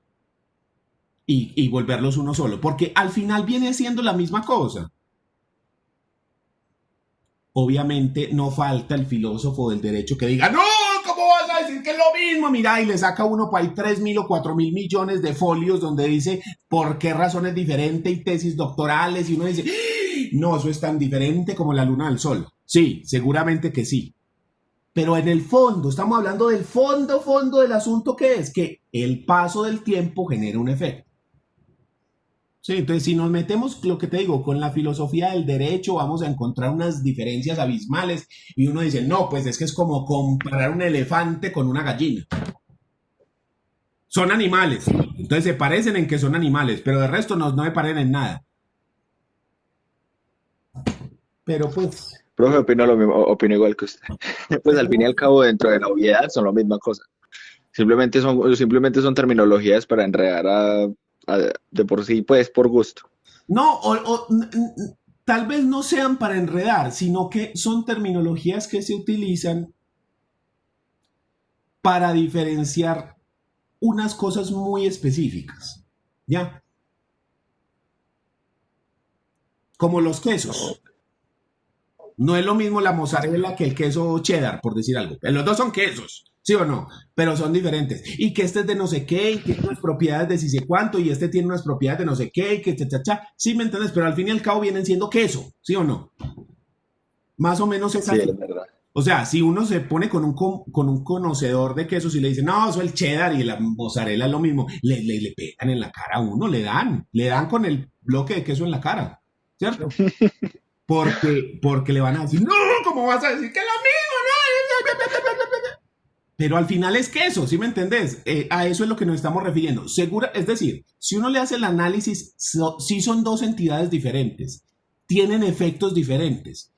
y volverlos uno solo, porque al final viene siendo la misma cosa. Obviamente no falta el filósofo del derecho que diga, no, ¿cómo vas a decir que es lo mismo? Mira, y le saca uno por ahí 3.000 o 4.000 millones de folios donde dice por qué razones diferentes y tesis doctorales, y uno dice, no, eso es tan diferente como la luna del sol. Sí, seguramente que sí. Pero en el fondo, estamos hablando del fondo del asunto, que es que el paso del tiempo genera un efecto. Sí, entonces, si nos metemos, lo que te digo, con la filosofía del derecho, vamos a encontrar unas diferencias abismales y uno dice, no, pues es que es como comparar un elefante con una gallina. Son animales, entonces se parecen en que son animales, pero de resto no me parecen en nada. Pero pues, Profe, opino lo mismo, opino igual que usted. Pues al fin y al cabo, dentro de la obviedad son la misma cosa. Simplemente son terminologías para enredar de por sí, pues por gusto. no, tal vez no sean para enredar, sino que son terminologías que se utilizan para diferenciar unas cosas muy específicas, ¿ya? Como los quesos. No es lo mismo la mozzarella que el queso cheddar, por decir algo. Los dos son quesos, ¿sí o no? Pero son diferentes. Y que este es de no sé qué, y tiene unas propiedades de si sé cuánto, y este tiene unas propiedades de no sé qué, y que cha. Sí, ¿me entiendes? Pero al fin y al cabo vienen siendo queso, ¿sí o no? Más o menos es Sí, así. es verdad. O sea, si uno se pone con un conocedor de quesos y le dice, no, eso es el cheddar y la mozzarella es lo mismo, le pegan en la cara a uno, le dan con el bloque de queso en la cara, ¿cierto? Porque le van a decir, no, ¿cómo vas a decir que es lo mismo? No. Pero al final es queso, ¿sí me entendés? A eso es lo que nos estamos refiriendo. Es decir, si uno le hace el análisis, sí son dos entidades diferentes, tienen efectos diferentes,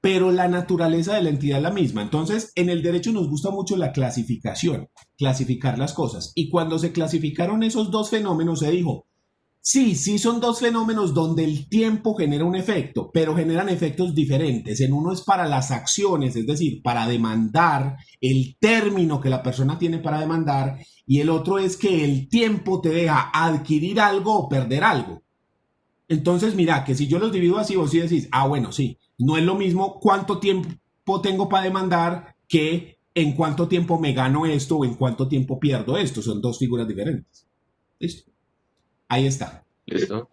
pero la naturaleza de la entidad es la misma. Entonces, en el derecho nos gusta mucho la clasificación, clasificar las cosas. Y cuando se clasificaron esos dos fenómenos, se dijo, sí son dos fenómenos donde el tiempo genera un efecto, pero generan efectos diferentes. En uno es para las acciones, es decir, para demandar el término que la persona tiene para demandar, y el otro es que el tiempo te deja adquirir algo o perder algo. Entonces, mira, que si yo los divido así, vos sí decís, bueno, sí, no es lo mismo cuánto tiempo tengo para demandar que en cuánto tiempo me gano esto o en cuánto tiempo pierdo esto. Son dos figuras diferentes. ¿Listo? Ahí está. ¿Listo?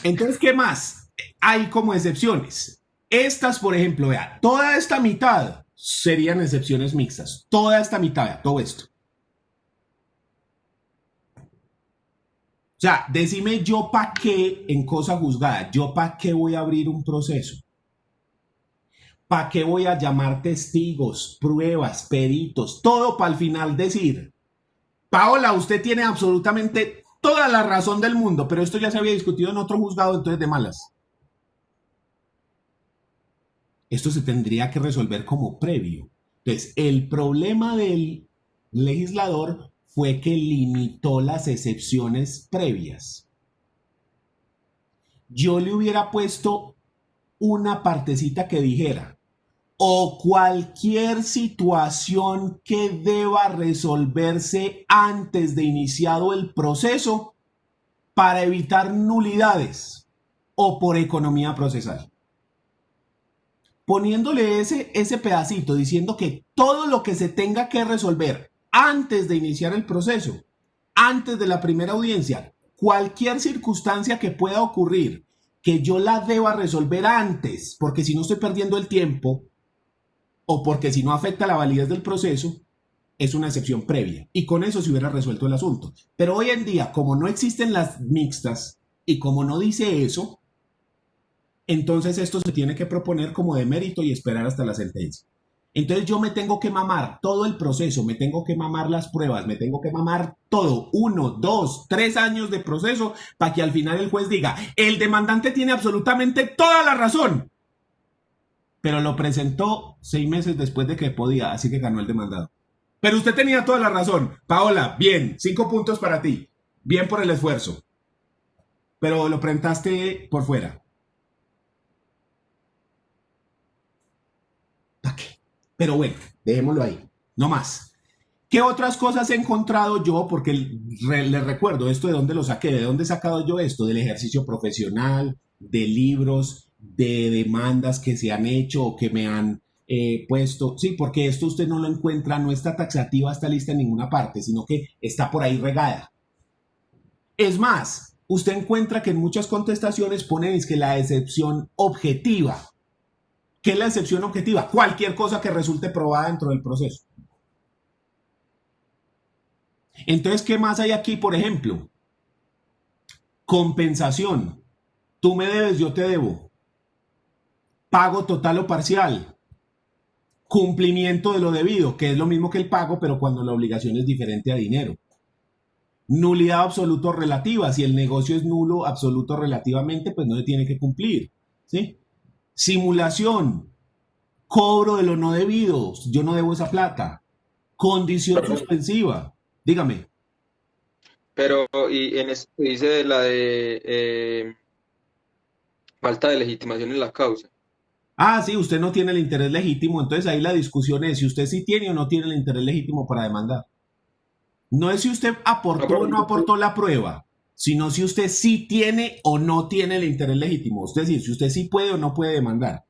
Entonces, ¿qué más? Hay como excepciones. Estas, por ejemplo, vea, toda esta mitad serían excepciones mixtas. Toda esta mitad, vea, todo esto. O sea, decime yo para qué en cosa juzgada, yo para qué voy a abrir un proceso. ¿Para qué voy a llamar testigos, pruebas, peritos, todo para al final decir, Paola, usted tiene absolutamente toda la razón del mundo, pero esto ya se había discutido en otro juzgado, entonces de malas? Esto se tendría que resolver como previo. Entonces, el problema del legislador fue que limitó las excepciones previas. Yo le hubiera puesto una partecita que dijera, o cualquier situación que deba resolverse antes de iniciado el proceso para evitar nulidades o por economía procesal. Poniéndole ese pedacito diciendo que todo lo que se tenga que resolver antes de iniciar el proceso, antes de la primera audiencia, cualquier circunstancia que pueda ocurrir, que yo la deba resolver antes, porque si no estoy perdiendo el tiempo, o porque si no afecta la validez del proceso, es una excepción previa. Y con eso se hubiera resuelto el asunto. Pero hoy en día, como no existen las mixtas y como no dice eso, entonces esto se tiene que proponer como de mérito y esperar hasta la sentencia. Entonces yo me tengo que mamar todo el proceso, me tengo que mamar las pruebas, me tengo que mamar todo, 1, 2, 3 años de proceso para que al final el juez diga, el demandante tiene absolutamente toda la razón, pero lo presentó 6 meses después de que podía, así que ganó el demandado. Pero usted tenía toda la razón. Paola, bien, 5 puntos para ti, bien por el esfuerzo, pero lo presentaste por fuera. ¿Para qué? Pero bueno, dejémoslo ahí, no más. ¿Qué otras cosas he encontrado yo? Porque les recuerdo esto de dónde lo saqué, de dónde he sacado yo esto, del ejercicio profesional, de libros, de demandas que se han hecho o que me han puesto. Sí, porque esto usted no lo encuentra, no está taxativa esta lista en ninguna parte, sino que está por ahí regada. Es más, usted encuentra que en muchas contestaciones ponen es que la excepción objetiva. ¿Qué es la excepción objetiva? Cualquier cosa que resulte probada dentro del proceso. Entonces, ¿qué más hay aquí, por ejemplo? Compensación. Tú me debes, yo te debo. Pago total o parcial. Cumplimiento de lo debido, que es lo mismo que el pago, pero cuando la obligación es diferente a dinero. Nulidad absoluta o relativa. Si el negocio es nulo absoluto relativamente, pues no se tiene que cumplir. ¿Sí? Simulación. Cobro de lo no debido. Yo no debo esa plata. Condición suspensiva. Dígame. Pero, y en esto que dice de la de falta de legitimación en la causa. Ah, sí, usted no tiene el interés legítimo. Entonces ahí la discusión es si usted sí tiene o no tiene el interés legítimo para demandar. No es si usted aportó o no aportó la prueba, sino si usted sí tiene o no tiene el interés legítimo. Es decir, si usted sí puede o no puede demandar.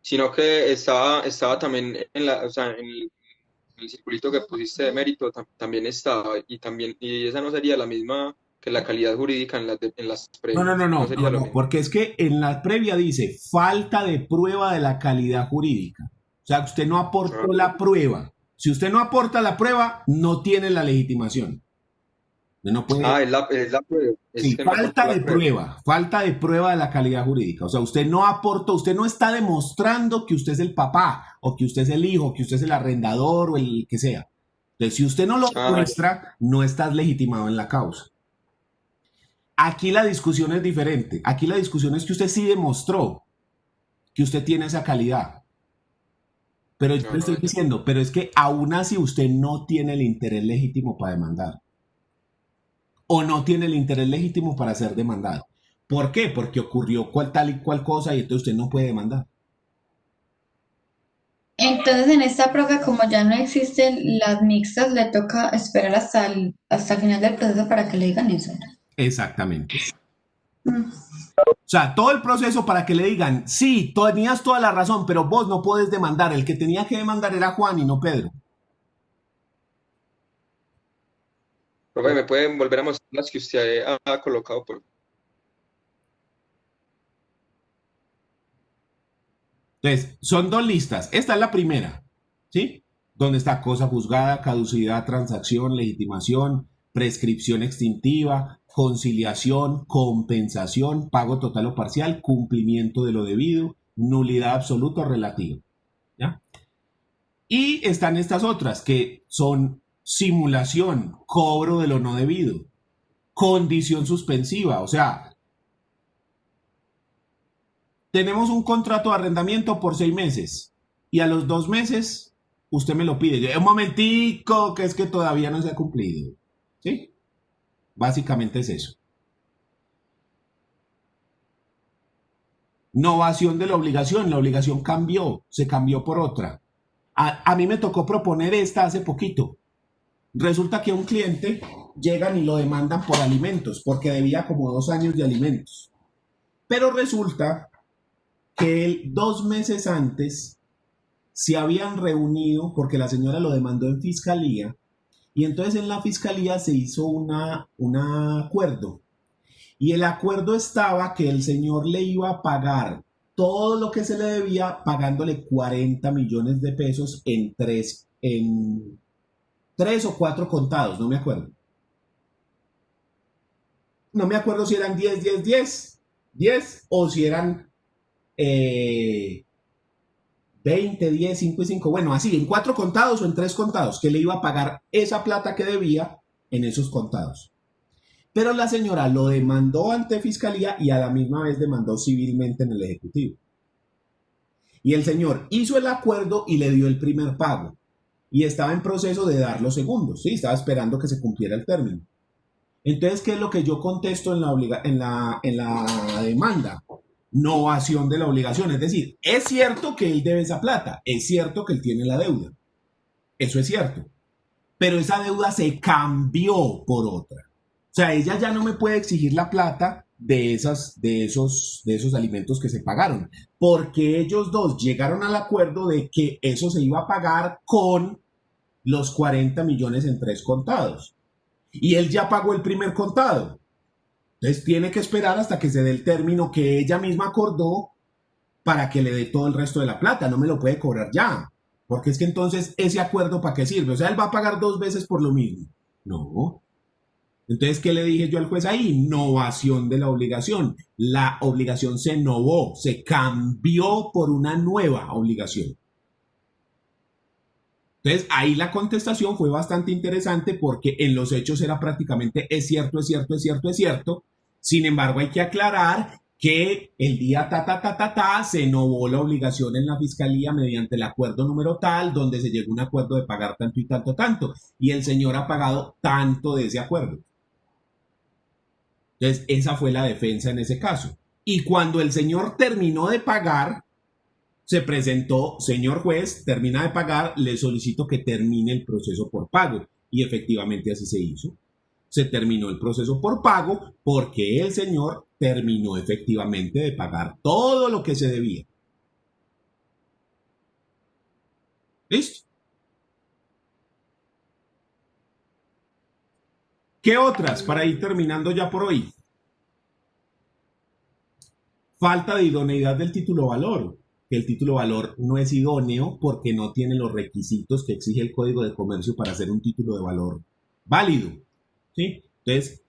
Sino que estaba también o sea, en el circulito que pusiste de mérito, también estaba, y esa no sería la misma que la calidad jurídica en las previas. No sería lo mismo. Porque es que en la previa dice falta de prueba de la calidad jurídica. O sea, usted no aportó la prueba. Si usted no aporta la prueba, no tiene la legitimación. Usted no puede... Es la prueba. Sí, que no falta aportó de la prueba. falta de prueba de la calidad jurídica. O sea, usted no aportó, usted no está demostrando que usted es el papá, o que usted es el hijo, que usted es el arrendador, o el que sea. Entonces, si usted no lo demuestra, no estás legitimado en la causa. Aquí la discusión es diferente. Aquí la discusión es que usted sí demostró que usted tiene esa calidad. Pero yo le estoy diciendo, pero es que aún así usted no tiene el interés legítimo para demandar. O no tiene el interés legítimo para ser demandado. ¿Por qué? Porque ocurrió tal y cual cosa y entonces usted no puede demandar. Entonces, en esta prueba, como ya no existen las mixtas, le toca esperar hasta el final del proceso para que le digan eso. Exactamente. Mm. O sea, todo el proceso para que le digan, sí, tenías toda la razón, pero vos no podés demandar. El que tenía que demandar era Juan y no Pedro. Profe, ¿me pueden volver a mostrar las que usted ha colocado? Entonces, son dos listas. Esta es la primera, ¿sí? Donde está cosa juzgada, caducidad, transacción, legitimación, prescripción extintiva, conciliación, compensación, pago total o parcial, cumplimiento de lo debido, nulidad absoluta o relativa. ¿Ya? Y están estas otras que son simulación, cobro de lo no debido, condición suspensiva, o sea, tenemos un contrato de arrendamiento por 6 meses y a los 2 meses usted me lo pide. Yo, un momentico, que es que todavía no se ha cumplido. ¿Sí? Básicamente es eso. Novación de la obligación cambió, se cambió por otra. A mí me tocó proponer esta hace poquito. Resulta que a un cliente llegan y lo demandan por alimentos, porque debía como 2 años de alimentos. Pero resulta que él 2 meses antes se habían reunido, porque la señora lo demandó en fiscalía, y entonces en la fiscalía se hizo un acuerdo. Y el acuerdo estaba que el señor le iba a pagar todo lo que se le debía, pagándole 40 millones de pesos en 3 o 4 contados, no me acuerdo. No me acuerdo si eran 10 o si eran 20, 10, 5 y 5. Bueno, así, en 4 contados o en 3 contados, que le iba a pagar esa plata que debía en esos contados. Pero la señora lo demandó ante fiscalía y a la misma vez demandó civilmente en el Ejecutivo. Y el señor hizo el acuerdo y le dio el primer pago. Y estaba en proceso de dar los segundos, ¿sí? Estaba esperando que se cumpliera el término. Entonces, ¿qué es lo que yo contesto en la demanda? Novación de la obligación. Es decir, es cierto que él debe esa plata, es cierto que él tiene la deuda. Eso es cierto. Pero esa deuda se cambió por otra. O sea, ella ya no me puede exigir la plata de esos alimentos que se pagaron, porque ellos dos llegaron al acuerdo de que eso se iba a pagar con los 40 millones en 3 contados. Y él ya pagó el primer contado. Entonces tiene que esperar hasta que se dé el término que ella misma acordó para que le dé todo el resto de la plata, no me lo puede cobrar ya. Porque es que entonces ese acuerdo ¿para qué sirve? O sea, él va a pagar 2 veces por lo mismo. No. Entonces, ¿qué le dije yo al juez ahí? Novación de la obligación. La obligación se novó, se cambió por una nueva obligación. Entonces, ahí la contestación fue bastante interesante porque en los hechos era prácticamente es cierto, es cierto, es cierto, es cierto. Sin embargo, hay que aclarar que el día se novó la obligación en la fiscalía mediante el acuerdo número tal, donde se llegó a un acuerdo de pagar tanto y tanto, tanto. Y el señor ha pagado tanto de ese acuerdo. Entonces, esa fue la defensa en ese caso. Y cuando el señor terminó de pagar, se presentó, señor juez, termina de pagar, le solicito que termine el proceso por pago. Y efectivamente así se hizo. Se terminó el proceso por pago porque el señor terminó efectivamente de pagar todo lo que se debía. ¿Listo? ¿Qué otras para ir terminando ya por hoy? Falta de idoneidad del título valor. Que el título valor no es idóneo porque no tiene los requisitos que exige el Código de Comercio para hacer un título de valor válido. ¿Sí? Entonces,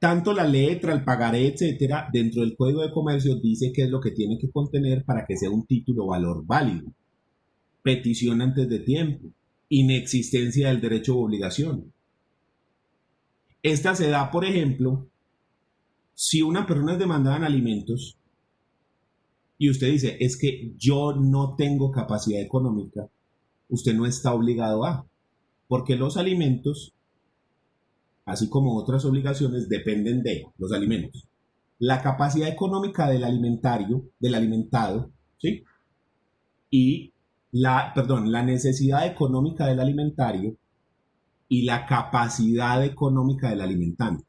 tanto la letra, el pagaré, etcétera, dentro del Código de Comercio dice qué es lo que tiene que contener para que sea un título valor válido. Petición antes de tiempo, inexistencia del derecho u obligación. Esta se da, por ejemplo, si una persona es demandada en alimentos y usted dice, es que yo no tengo capacidad económica, usted no está obligado a, porque los alimentos, así como otras obligaciones, dependen de los alimentos. La capacidad económica del alimentario, del alimentado, ¿sí? Y la necesidad económica del alimentario y la capacidad económica del alimentante.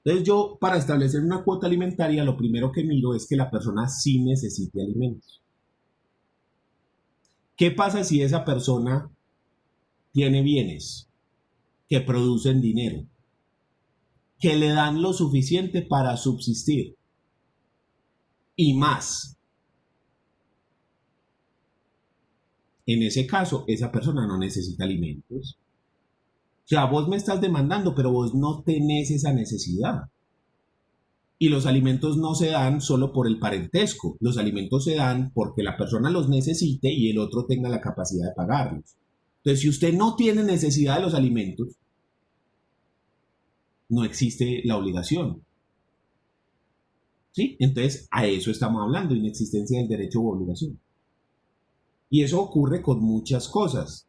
Entonces yo, para establecer una cuota alimentaria, lo primero que miro es que la persona sí necesite alimentos. ¿Qué pasa si esa persona tiene bienes que producen dinero, que le dan lo suficiente para subsistir y más? En ese caso, esa persona no necesita alimentos. O sea, vos me estás demandando, pero vos no tenés esa necesidad. Y los alimentos no se dan solo por el parentesco. Los alimentos se dan porque la persona los necesite y el otro tenga la capacidad de pagarlos. Entonces, si usted no tiene necesidad de los alimentos, no existe la obligación. ¿Sí? Entonces, a eso estamos hablando, inexistencia del derecho u obligación. Y eso ocurre con muchas cosas.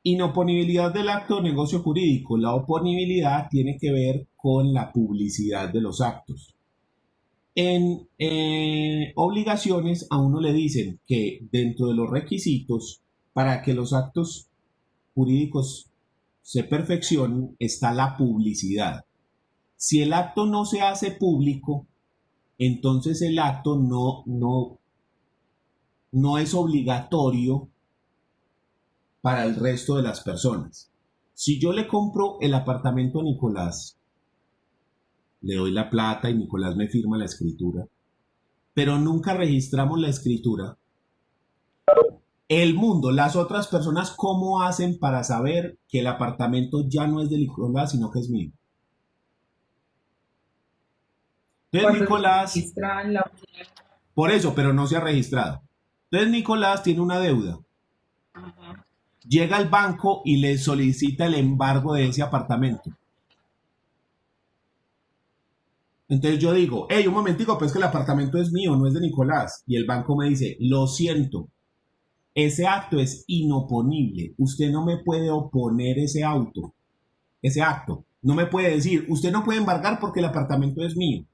Inoponibilidad del acto o negocio jurídico. La oponibilidad tiene que ver con la publicidad de los actos. En obligaciones a uno le dicen que dentro de los requisitos para que los actos jurídicos se perfeccionen está la publicidad. Si el acto no se hace público, entonces el acto no es obligatorio para el resto de las personas. Si yo le compro el apartamento a Nicolás, le doy la plata y Nicolás me firma la escritura, pero nunca registramos la escritura, el mundo, las otras personas, ¿cómo hacen para saber que el apartamento ya no es de Nicolás, sino que es mío? Entonces Nicolás, por eso, pero no se ha registrado. Entonces Nicolás tiene una deuda. Llega al banco y le solicita el embargo de ese apartamento. Entonces yo digo, hey, un momentico, pues que el apartamento es mío, no es de Nicolás. Y el banco me dice, lo siento, ese acto es inoponible. Usted no me puede oponer ese acto. No me puede decir, usted no puede embargar porque el apartamento es mío.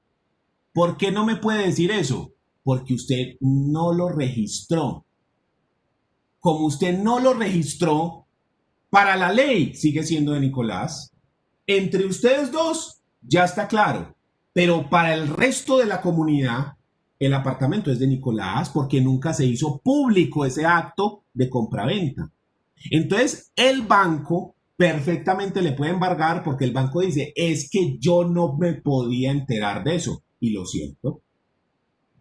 ¿Por qué no me puede decir eso? Porque usted no lo registró. Como usted no lo registró, para la ley sigue siendo de Nicolás. Entre ustedes dos ya está claro. Pero para el resto de la comunidad, el apartamento es de Nicolás porque nunca se hizo público ese acto de compraventa. Entonces, el banco perfectamente le puede embargar porque el banco dice, es que yo no me podía enterar de eso. Y lo siento,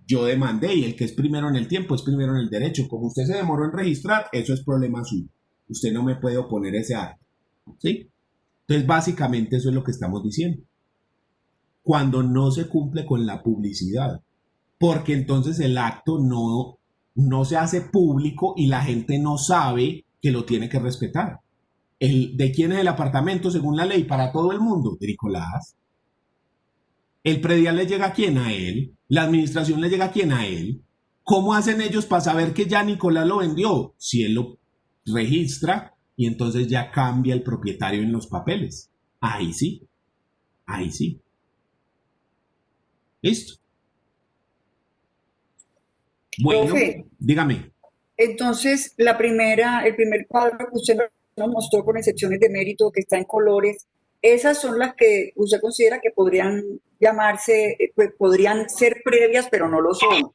yo demandé y el que es primero en el tiempo es primero en el derecho. Como usted se demoró en registrar, eso es problema suyo. Usted no me puede oponer ese acto. ¿Sí? Entonces, básicamente eso es lo que estamos diciendo. Cuando no se cumple con la publicidad, porque entonces el acto no se hace público y la gente no sabe que lo tiene que respetar. ¿De quién es el apartamento según la ley? Para todo el mundo, de Nicolás. ¿El predial le llega a quién? A él. ¿La administración le llega a quién? A él. ¿Cómo hacen ellos para saber que ya Nicolás lo vendió? Si él lo registra y entonces ya cambia el propietario en los papeles. Ahí sí. Ahí sí. Listo. Bueno, Profe, dígame. entonces el primer cuadro que usted nos mostró con excepciones de mérito que está en colores, esas son las que usted considera que podrían llamarse, pues podrían ser previas, pero no lo son.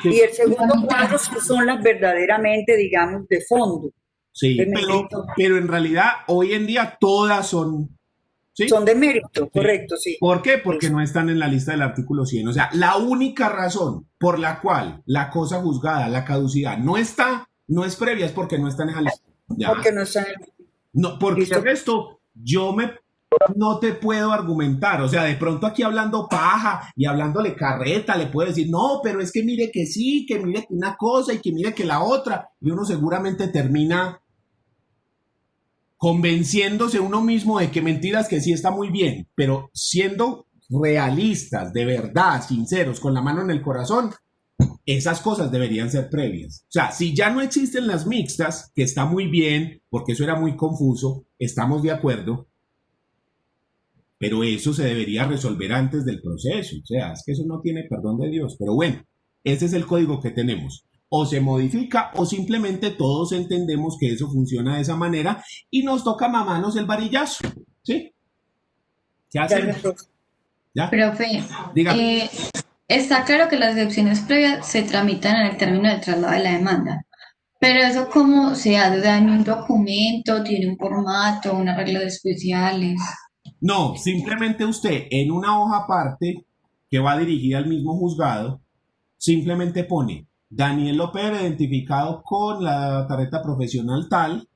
Y Sí, el segundo cuadro sí son las verdaderamente, digamos, de fondo, sí, de mérito. pero en realidad hoy en día todas son, ¿sí? Son de mérito, Sí. correcto, sí. ¿Por qué? Porque Eso. no están en la lista del artículo 100. O sea, la única razón por la cual la cosa juzgada, la caducidad, no está, no es previa, es porque no está en esa lista. Ya. Porque no están en No, porque Listo. el resto, no te puedo argumentar. O sea, de pronto aquí hablando paja y hablándole carreta, le puedo decir, no, pero es que mire que sí, que mire que una cosa y que mire que la otra. Y uno seguramente termina convenciéndose uno mismo de que mentiras que sí está muy bien, pero siendo realistas, de verdad, sinceros, con la mano en el corazón, esas cosas deberían ser previas. O sea, si ya no existen las mixtas, que está muy bien, porque eso era muy confuso, estamos de acuerdo, pero eso se debería resolver antes del proceso. O sea, es que eso no tiene perdón de Dios. Pero bueno, ese es el código que tenemos. O se modifica o simplemente todos entendemos que eso funciona de esa manera y nos toca mamarnos el varillazo. ¿Sí? ¿Qué hacemos? ¿Ya? Profe, Diga. está claro que las excepciones previas se tramitan en el término del traslado de la demanda, pero eso cómo se hace, o sea, en un documento, tiene un formato, unas reglas especiales. No, simplemente usted en una hoja aparte que va dirigida al mismo juzgado, simplemente pone Daniel López identificado con la tarjeta profesional tal,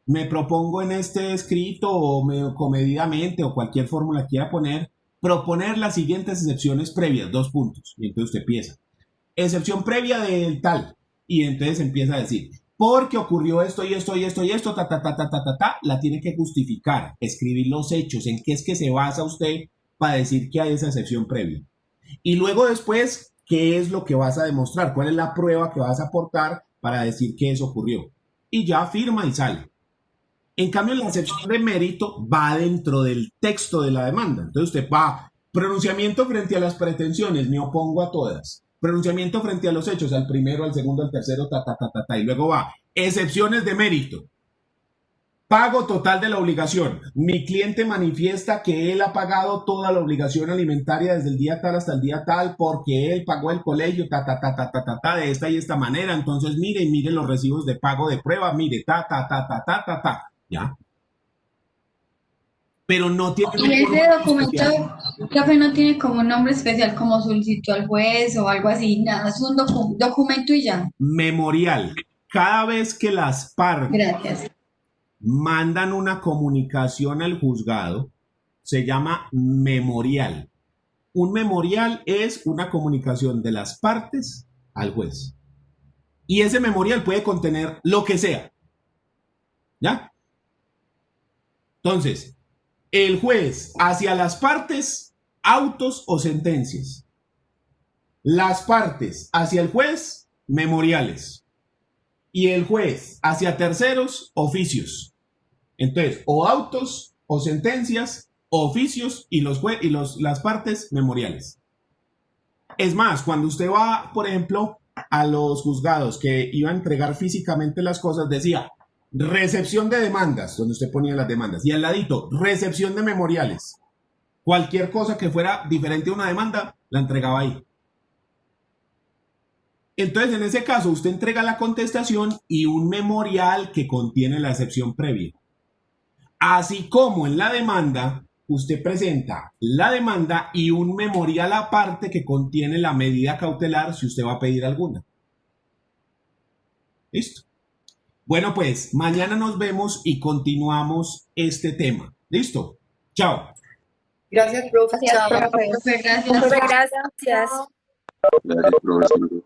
me propongo en este escrito o comedidamente o cualquier fórmula que quiera poner, proponer las siguientes excepciones previas, 2 puntos. Y entonces usted empieza. Excepción previa del tal. Y entonces empieza a decir, porque ocurrió esto y esto y esto y esto, la tiene que justificar, escribir los hechos, en qué es que se basa usted para decir que hay esa excepción previa. Y luego después, ¿qué es lo que vas a demostrar? ¿Cuál es la prueba que vas a aportar para decir que eso ocurrió? Y ya firma y sale. En cambio, la excepción de mérito va dentro del texto de la demanda. Entonces usted va, pronunciamiento frente a las pretensiones, me opongo a todas. Pronunciamiento frente a los hechos, al primero, al segundo, al tercero, y luego va, excepciones de mérito. Pago total de la obligación. Mi cliente manifiesta que él ha pagado toda la obligación alimentaria desde el día tal hasta el día tal porque él pagó el colegio, de esta y esta manera. Entonces, mire los recibos de pago de prueba, mire, ¿ya? Pero no tiene Y un ese formato documento, especial. profe, no tiene como un nombre especial como solicitud al juez o algo así, nada, es un documento y ya. Memorial. Cada vez que las partes Gracias. mandan una comunicación al juzgado, se llama memorial. Un memorial es una comunicación de las partes al juez. Y ese memorial puede contener lo que sea. ¿Ya? Entonces, el juez hacia las partes, autos o sentencias. Las partes hacia el juez, memoriales. Y el juez hacia terceros, oficios. Entonces, o autos, o sentencias, o oficios y las partes memoriales. Es más, cuando usted va, por ejemplo, a los juzgados que iba a entregar físicamente las cosas, decía recepción de demandas, donde usted ponía las demandas, y al ladito, recepción de memoriales. Cualquier cosa que fuera diferente a una demanda, la entregaba ahí. Entonces, en ese caso, usted entrega la contestación y un memorial que contiene la excepción previa. Así como en la demanda, usted presenta la demanda y un memorial aparte que contiene la medida cautelar si usted va a pedir alguna. ¿Listo? Bueno, pues mañana nos vemos y continuamos este tema. ¿Listo? Chao. Gracias, profe. Gracias, Chao. profe. Gracias. Profe, gracias. Chao. Gracias, profesor.